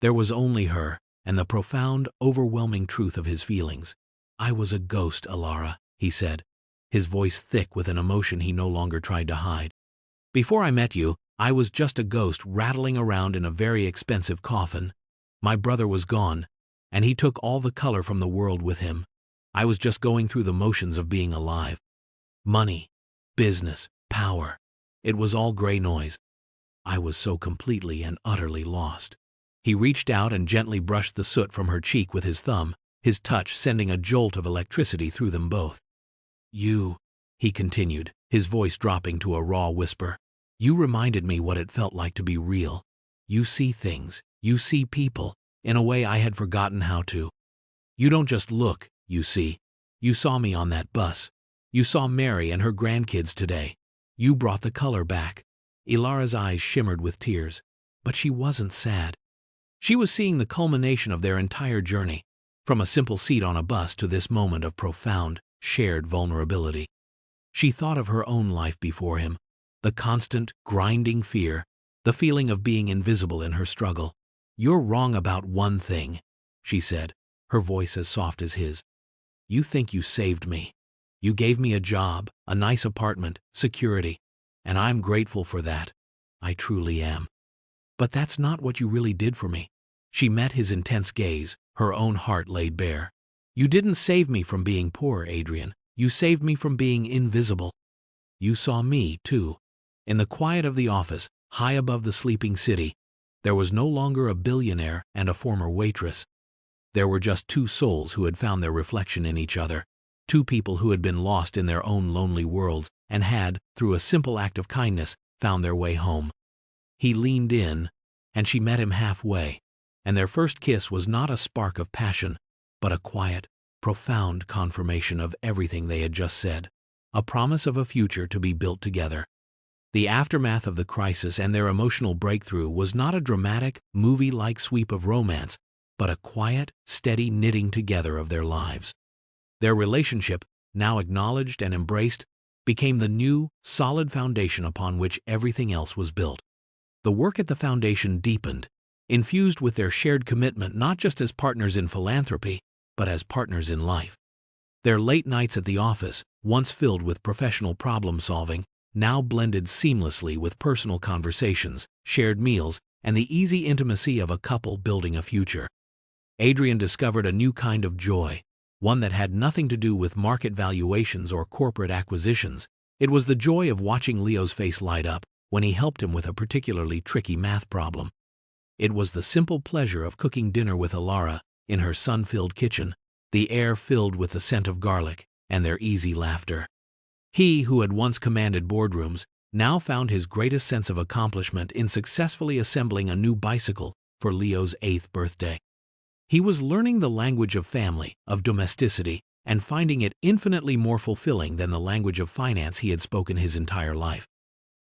Speaker 1: There was only her, and the profound, overwhelming truth of his feelings. "I was a ghost, Ilara," he said, his voice thick with an emotion he no longer tried to hide. "Before I met you, I was just a ghost rattling around in a very expensive coffin. My brother was gone, and he took all the color from the world with him. I was just going through the motions of being alive. Money, business, power. It was all gray noise. I was so completely and utterly lost." He reached out and gently brushed the soot from her cheek with his thumb, his touch sending a jolt of electricity through them both. "You," he continued, his voice dropping to a raw whisper, "you reminded me what it felt like to be real. You see things, you see people, in a way I had forgotten how to. You don't just look, you see. You saw me on that bus. You saw Mary and her grandkids today. You brought the color back." Ilara's eyes shimmered with tears, but she wasn't sad. She was seeing the culmination of their entire journey, from a simple seat on a bus to this moment of profound, shared vulnerability. She thought of her own life before him, the constant, grinding fear, the feeling of being invisible in her struggle. "You're wrong about one thing," she said, her voice as soft as his. "You think you saved me. You gave me a job, a nice apartment, security, and I'm grateful for that. I truly am. But that's not what you really did for me." She met his intense gaze, her own heart laid bare. "You didn't save me from being poor, Adrian. You saved me from being invisible. You saw me, too." In the quiet of the office, high above the sleeping city, there was no longer a billionaire and a former waitress. There were just two souls who had found their reflection in each other, two people who had been lost in their own lonely worlds and had, through a simple act of kindness, found their way home. He leaned in, and she met him halfway, and their first kiss was not a spark of passion, but a quiet, profound confirmation of everything they had just said, a promise of a future to be built together. The aftermath of the crisis and their emotional breakthrough was not a dramatic, movie-like sweep of romance, but a quiet, steady knitting together of their lives. Their relationship, now acknowledged and embraced, became the new, solid foundation upon which everything else was built. The work at the foundation deepened, infused with their shared commitment not just as partners in philanthropy, but as partners in life. Their late nights at the office, once filled with professional problem-solving, now blended seamlessly with personal conversations, shared meals, and the easy intimacy of a couple building a future. Adrian discovered a new kind of joy, one that had nothing to do with market valuations or corporate acquisitions. It was the joy of watching Leo's face light up when he helped him with a particularly tricky math problem. It was the simple pleasure of cooking dinner with Ilara in her sun-filled kitchen, the air filled with the scent of garlic, and their easy laughter. He, who had once commanded boardrooms, now found his greatest sense of accomplishment in successfully assembling a new bicycle for Leo's 8th birthday. He was learning the language of family, of domesticity, and finding it infinitely more fulfilling than the language of finance he had spoken his entire life.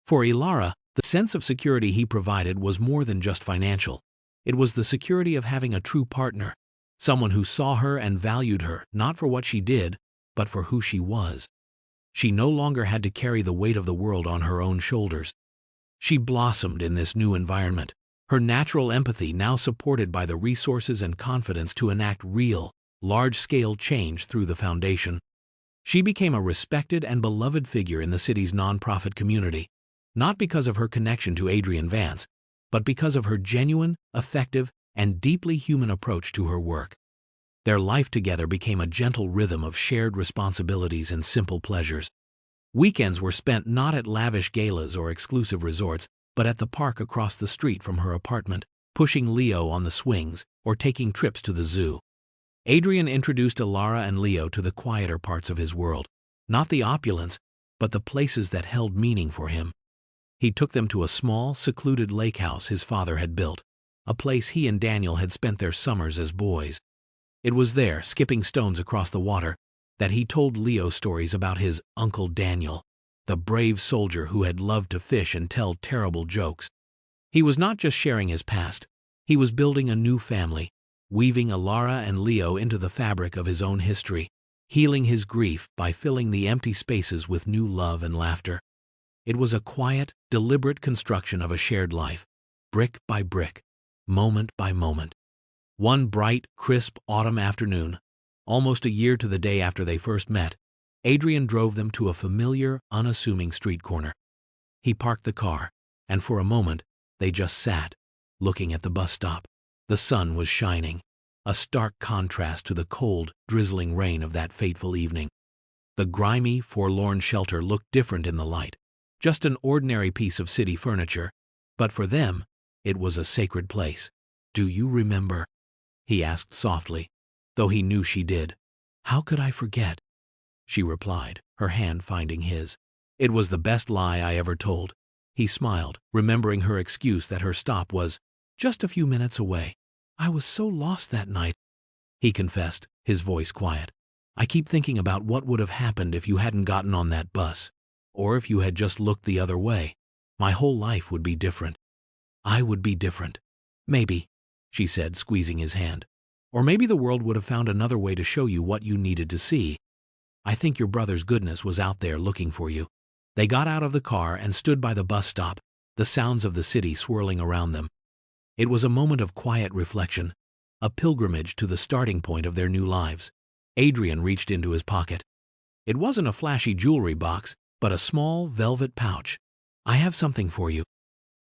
Speaker 1: For Ilara, the sense of security he provided was more than just financial. It was the security of having a true partner, someone who saw her and valued her not for what she did, but for who she was. She no longer had to carry the weight of the world on her own shoulders. She blossomed in this new environment, her natural empathy now supported by the resources and confidence to enact real, large-scale change through the foundation. She became a respected and beloved figure in the city's nonprofit community, not because of her connection to Adrian Vance, but because of her genuine, effective, and deeply human approach to her work. Their life together became a gentle rhythm of shared responsibilities and simple pleasures. Weekends were spent not at lavish galas or exclusive resorts, but at the park across the street from her apartment, pushing Leo on the swings or taking trips to the zoo. Adrian introduced Ilara and Leo to the quieter parts of his world, not the opulence, but the places that held meaning for him. He took them to a small, secluded lake house his father had built, a place he and Daniel had spent their summers as boys. It was there, skipping stones across the water, that he told Leo stories about his Uncle Daniel, the brave soldier who had loved to fish and tell terrible jokes. He was not just sharing his past, he was building a new family, weaving Ilara and Leo into the fabric of his own history, healing his grief by filling the empty spaces with new love and laughter. It was a quiet, deliberate construction of a shared life, brick by brick, moment by moment. One bright, crisp autumn afternoon, almost a year to the day after they first met, Adrian drove them to a familiar, unassuming street corner. He parked the car, and for a moment, they just sat, looking at the bus stop. The sun was shining, a stark contrast to the cold, drizzling rain of that fateful evening. The grimy, forlorn shelter looked different in the light, just an ordinary piece of city furniture, but for them, it was a sacred place. "Do you remember?" he asked softly, though he knew she did. "How could I forget?" she replied, her hand finding his. "It was the best lie I ever told." He smiled, remembering her excuse that her stop was just a few minutes away. "I was so lost that night," he confessed, his voice quiet. "I keep thinking about what would have happened if you hadn't gotten on that bus, or if you had just looked the other way. My whole life would be different. I would be different. Maybe," she said, squeezing his hand. "Or maybe the world would have found another way to show you what you needed to see. I think your brother's goodness was out there looking for you." They got out of the car and stood by the bus stop, the sounds of the city swirling around them. It was a moment of quiet reflection, a pilgrimage to the starting point of their new lives. Adrian reached into his pocket. It wasn't a flashy jewelry box, but a small velvet pouch. "I have something for you,"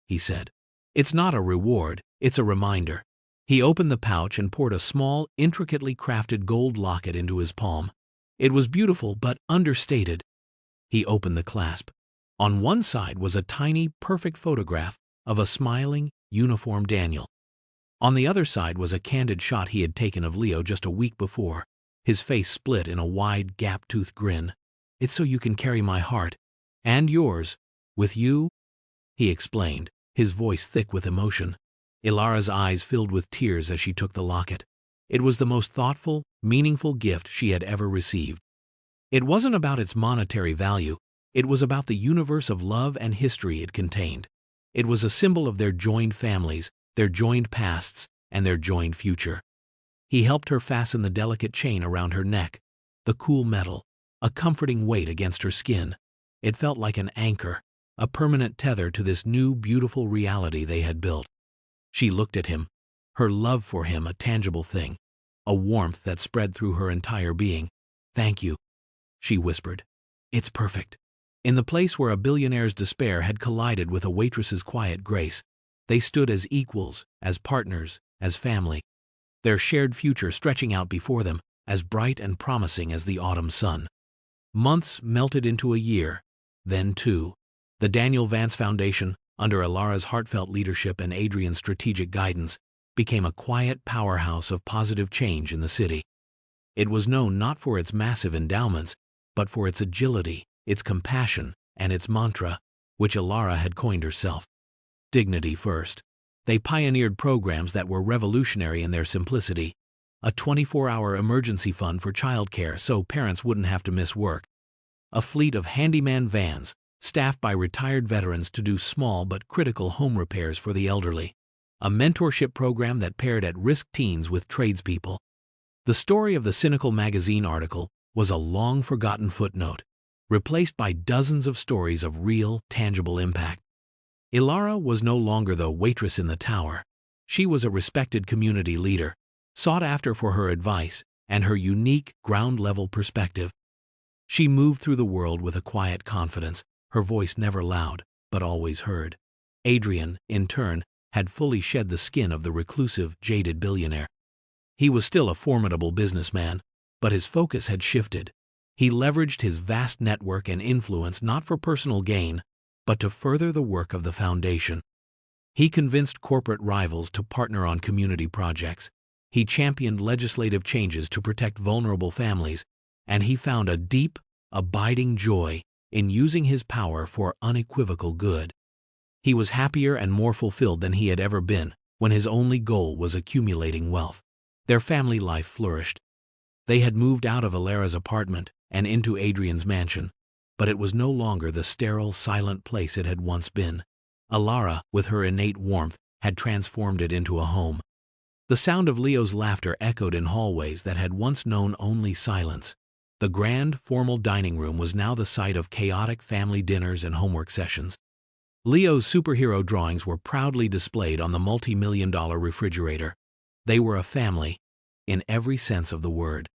Speaker 1: he said. "It's not a reward, it's a reminder." He opened the pouch and poured a small, intricately crafted gold locket into his palm. It was beautiful but understated. He opened the clasp. On one side was a tiny, perfect photograph of a smiling, uniformed Daniel. On the other side was a candid shot he had taken of Leo just a week before, his face split in a wide, gap-toothed grin. "It's so you can carry my heart, and yours, with you," he explained, his voice thick with emotion. Ilara's eyes filled with tears as she took the locket. It was the most thoughtful, meaningful gift she had ever received. It wasn't about its monetary value, it was about the universe of love and history it contained. It was a symbol of their joined families, their joined pasts, and their joined future. He helped her fasten the delicate chain around her neck, the cool metal, a comforting weight against her skin. It felt like an anchor, a permanent tether to this new, beautiful reality they had built. She looked at him, her love for him a tangible thing, a warmth that spread through her entire being. "Thank you," she whispered. "It's perfect." In the place where a billionaire's despair had collided with a waitress's quiet grace, they stood as equals, as partners, as family, their shared future stretching out before them, as bright and promising as the autumn sun. Months melted into a year, then two. The Daniel Vance Foundation, under Ilara's heartfelt leadership and Adrian's strategic guidance, became a quiet powerhouse of positive change in the city. It was known not for its massive endowments, but for its agility, its compassion, and its mantra, which Ilara had coined herself. Dignity first. They pioneered programs that were revolutionary in their simplicity. A 24-hour emergency fund for childcare so parents wouldn't have to miss work. A fleet of handyman vans, staffed by retired veterans to do small but critical home repairs for the elderly. A mentorship program that paired at-risk teens with tradespeople. The story of the cynical magazine article was a long-forgotten footnote. replaced by dozens of stories of real, tangible impact. Ilara was no longer the waitress in the tower. She was a respected community leader, sought after for her advice and her unique, ground-level perspective. She moved through the world with a quiet confidence, her voice never loud, but always heard. Adrian, in turn, had fully shed the skin of the reclusive, jaded billionaire. He was still a formidable businessman, but his focus had shifted. He leveraged his vast network and influence not for personal gain, but to further the work of the foundation. He convinced corporate rivals to partner on community projects. He championed legislative changes to protect vulnerable families, and he found a deep, abiding joy in using his power for unequivocal good. He was happier and more fulfilled than he had ever been when his only goal was accumulating wealth. Their family life flourished. They had moved out of Ilara's apartment and into Adrian's mansion, but it was no longer the sterile, silent place it had once been. Ilara, with her innate warmth, had transformed it into a home. The sound of Leo's laughter echoed in hallways that had once known only silence. The grand, formal dining room was now the site of chaotic family dinners and homework sessions. Leo's superhero drawings were proudly displayed on the multi-million-dollar refrigerator. They were a family, in every sense of the word.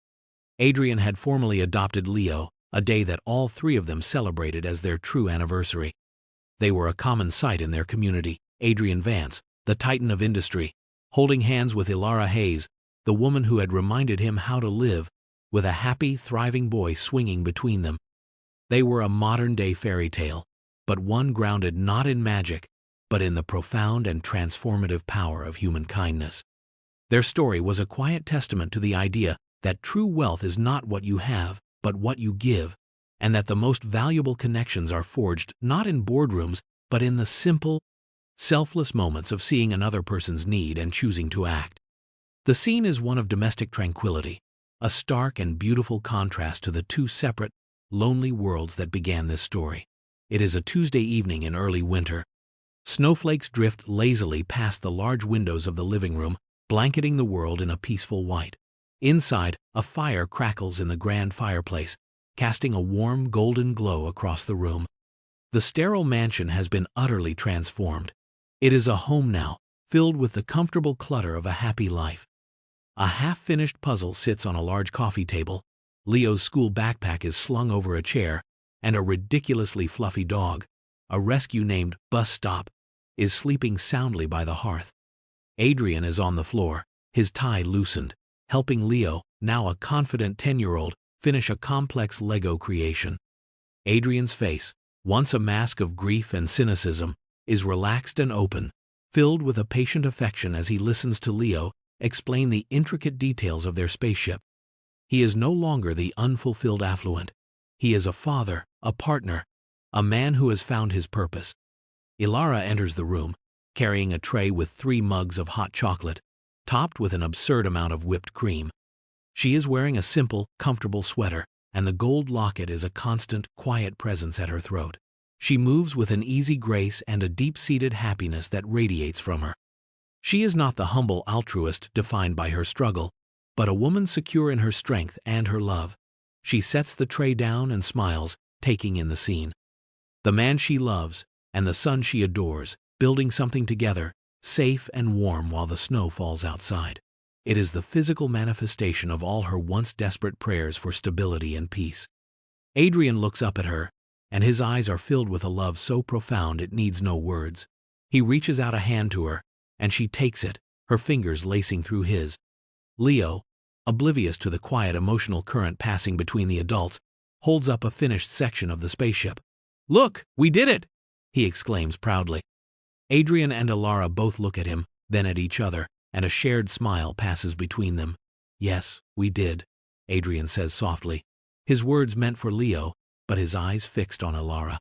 Speaker 1: Adrian had formally adopted Leo, a day that all three of them celebrated as their true anniversary. They were a common sight in their community. Adrian Vance, the titan of industry, holding hands with Ilara Hayes, the woman who had reminded him how to live, with a happy, thriving boy swinging between them. They were a modern-day fairy tale, but one grounded not in magic, but in the profound and transformative power of human kindness. Their story was a quiet testament to the idea that true wealth is not what you have, but what you give, and that the most valuable connections are forged not in boardrooms, but in the simple, selfless moments of seeing another person's need and choosing to act. The scene is one of domestic tranquility, a stark and beautiful contrast to the two separate, lonely worlds that began this story. It is a Tuesday evening in early winter. Snowflakes drift lazily past the large windows of the living room, blanketing the world in a peaceful white. Inside, a fire crackles in the grand fireplace, casting a warm golden glow across the room. The sterile mansion has been utterly transformed. It is a home now, filled with the comfortable clutter of a happy life. A half-finished puzzle sits on a large coffee table, Leo's school backpack is slung over a chair, and a ridiculously fluffy dog, a rescue named Bus Stop, is sleeping soundly by the hearth. Adrian is on the floor, his tie loosened, helping Leo, now a confident 10-year-old, finish a complex Lego creation. Adrian's face, once a mask of grief and cynicism, is relaxed and open, filled with a patient affection as he listens to Leo explain the intricate details of their spaceship. He is no longer the unfulfilled affluent. He is a father, a partner, a man who has found his purpose. Ilara enters the room, carrying a tray with 3 mugs of hot chocolate, topped with an absurd amount of whipped cream. She is wearing a simple, comfortable sweater, and the gold locket is a constant, quiet presence at her throat. She moves with an easy grace and a deep-seated happiness that radiates from her. She is not the humble altruist defined by her struggle, but a woman secure in her strength and her love. She sets the tray down and smiles, taking in the scene. The man she loves, and the son she adores, building something together, safe and warm while the snow falls outside. It is the physical manifestation of all her once desperate prayers for stability and peace. Adrian looks up at her, and his eyes are filled with a love so profound it needs no words. He reaches out a hand to her, and she takes it, her fingers lacing through his. Leo, oblivious to the quiet emotional current passing between the adults, holds up a finished section of the spaceship. "Look, we did it!" he exclaims proudly. Adrian and Ilara both look at him, then at each other, and a shared smile passes between them. "Yes, we did," Adrian says softly, his words meant for Leo, but his eyes fixed on Ilara.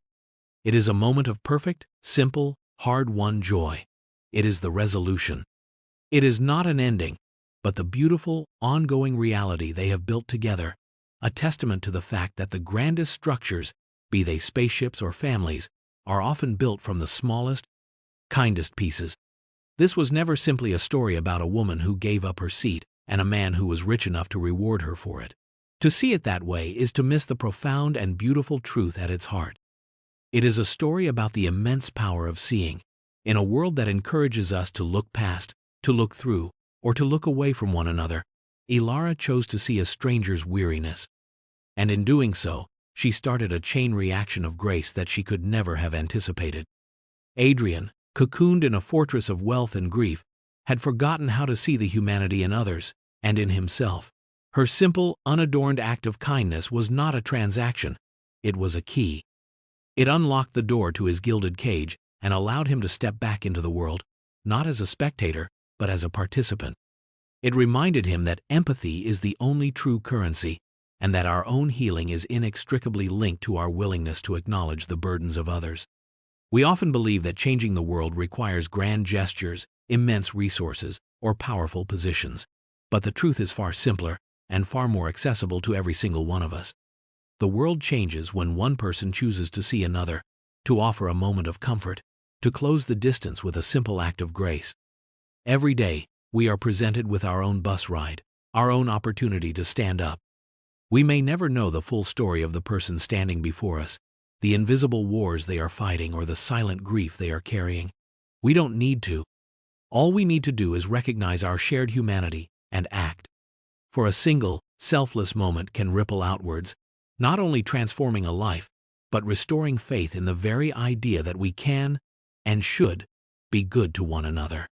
Speaker 1: It is a moment of perfect, simple, hard-won joy. It is the resolution. It is not an ending, but the beautiful, ongoing reality they have built together, a testament to the fact that the grandest structures, be they spaceships or families, are often built from the smallest, kindest pieces. This was never simply a story about a woman who gave up her seat and a man who was rich enough to reward her for it. To see it that way is to miss the profound and beautiful truth at its heart. It is a story about the immense power of seeing. In a world that encourages us to look past, to look through, or to look away from one another, Ilara chose to see a stranger's weariness. And in doing so, she started a chain reaction of grace that she could never have anticipated. Adrian, cocooned in a fortress of wealth and grief, had forgotten how to see the humanity in others, and in himself. Her simple, unadorned act of kindness was not a transaction, it was a key. It unlocked the door to his gilded cage and allowed him to step back into the world, not as a spectator, but as a participant. It reminded him that empathy is the only true currency, and that our own healing is inextricably linked to our willingness to acknowledge the burdens of others. We often believe that changing the world requires grand gestures, immense resources, or powerful positions. But the truth is far simpler and far more accessible to every single one of us. The world changes when one person chooses to see another, to offer a moment of comfort, to close the distance with a simple act of grace. Every day, we are presented with our own bus ride, our own opportunity to stand up. We may never know the full story of the person standing before us, the invisible wars they are fighting or the silent grief they are carrying. We don't need to. All we need to do is recognize our shared humanity and act. For a single, selfless moment can ripple outwards, not only transforming a life, but restoring faith in the very idea that we can and should be good to one another.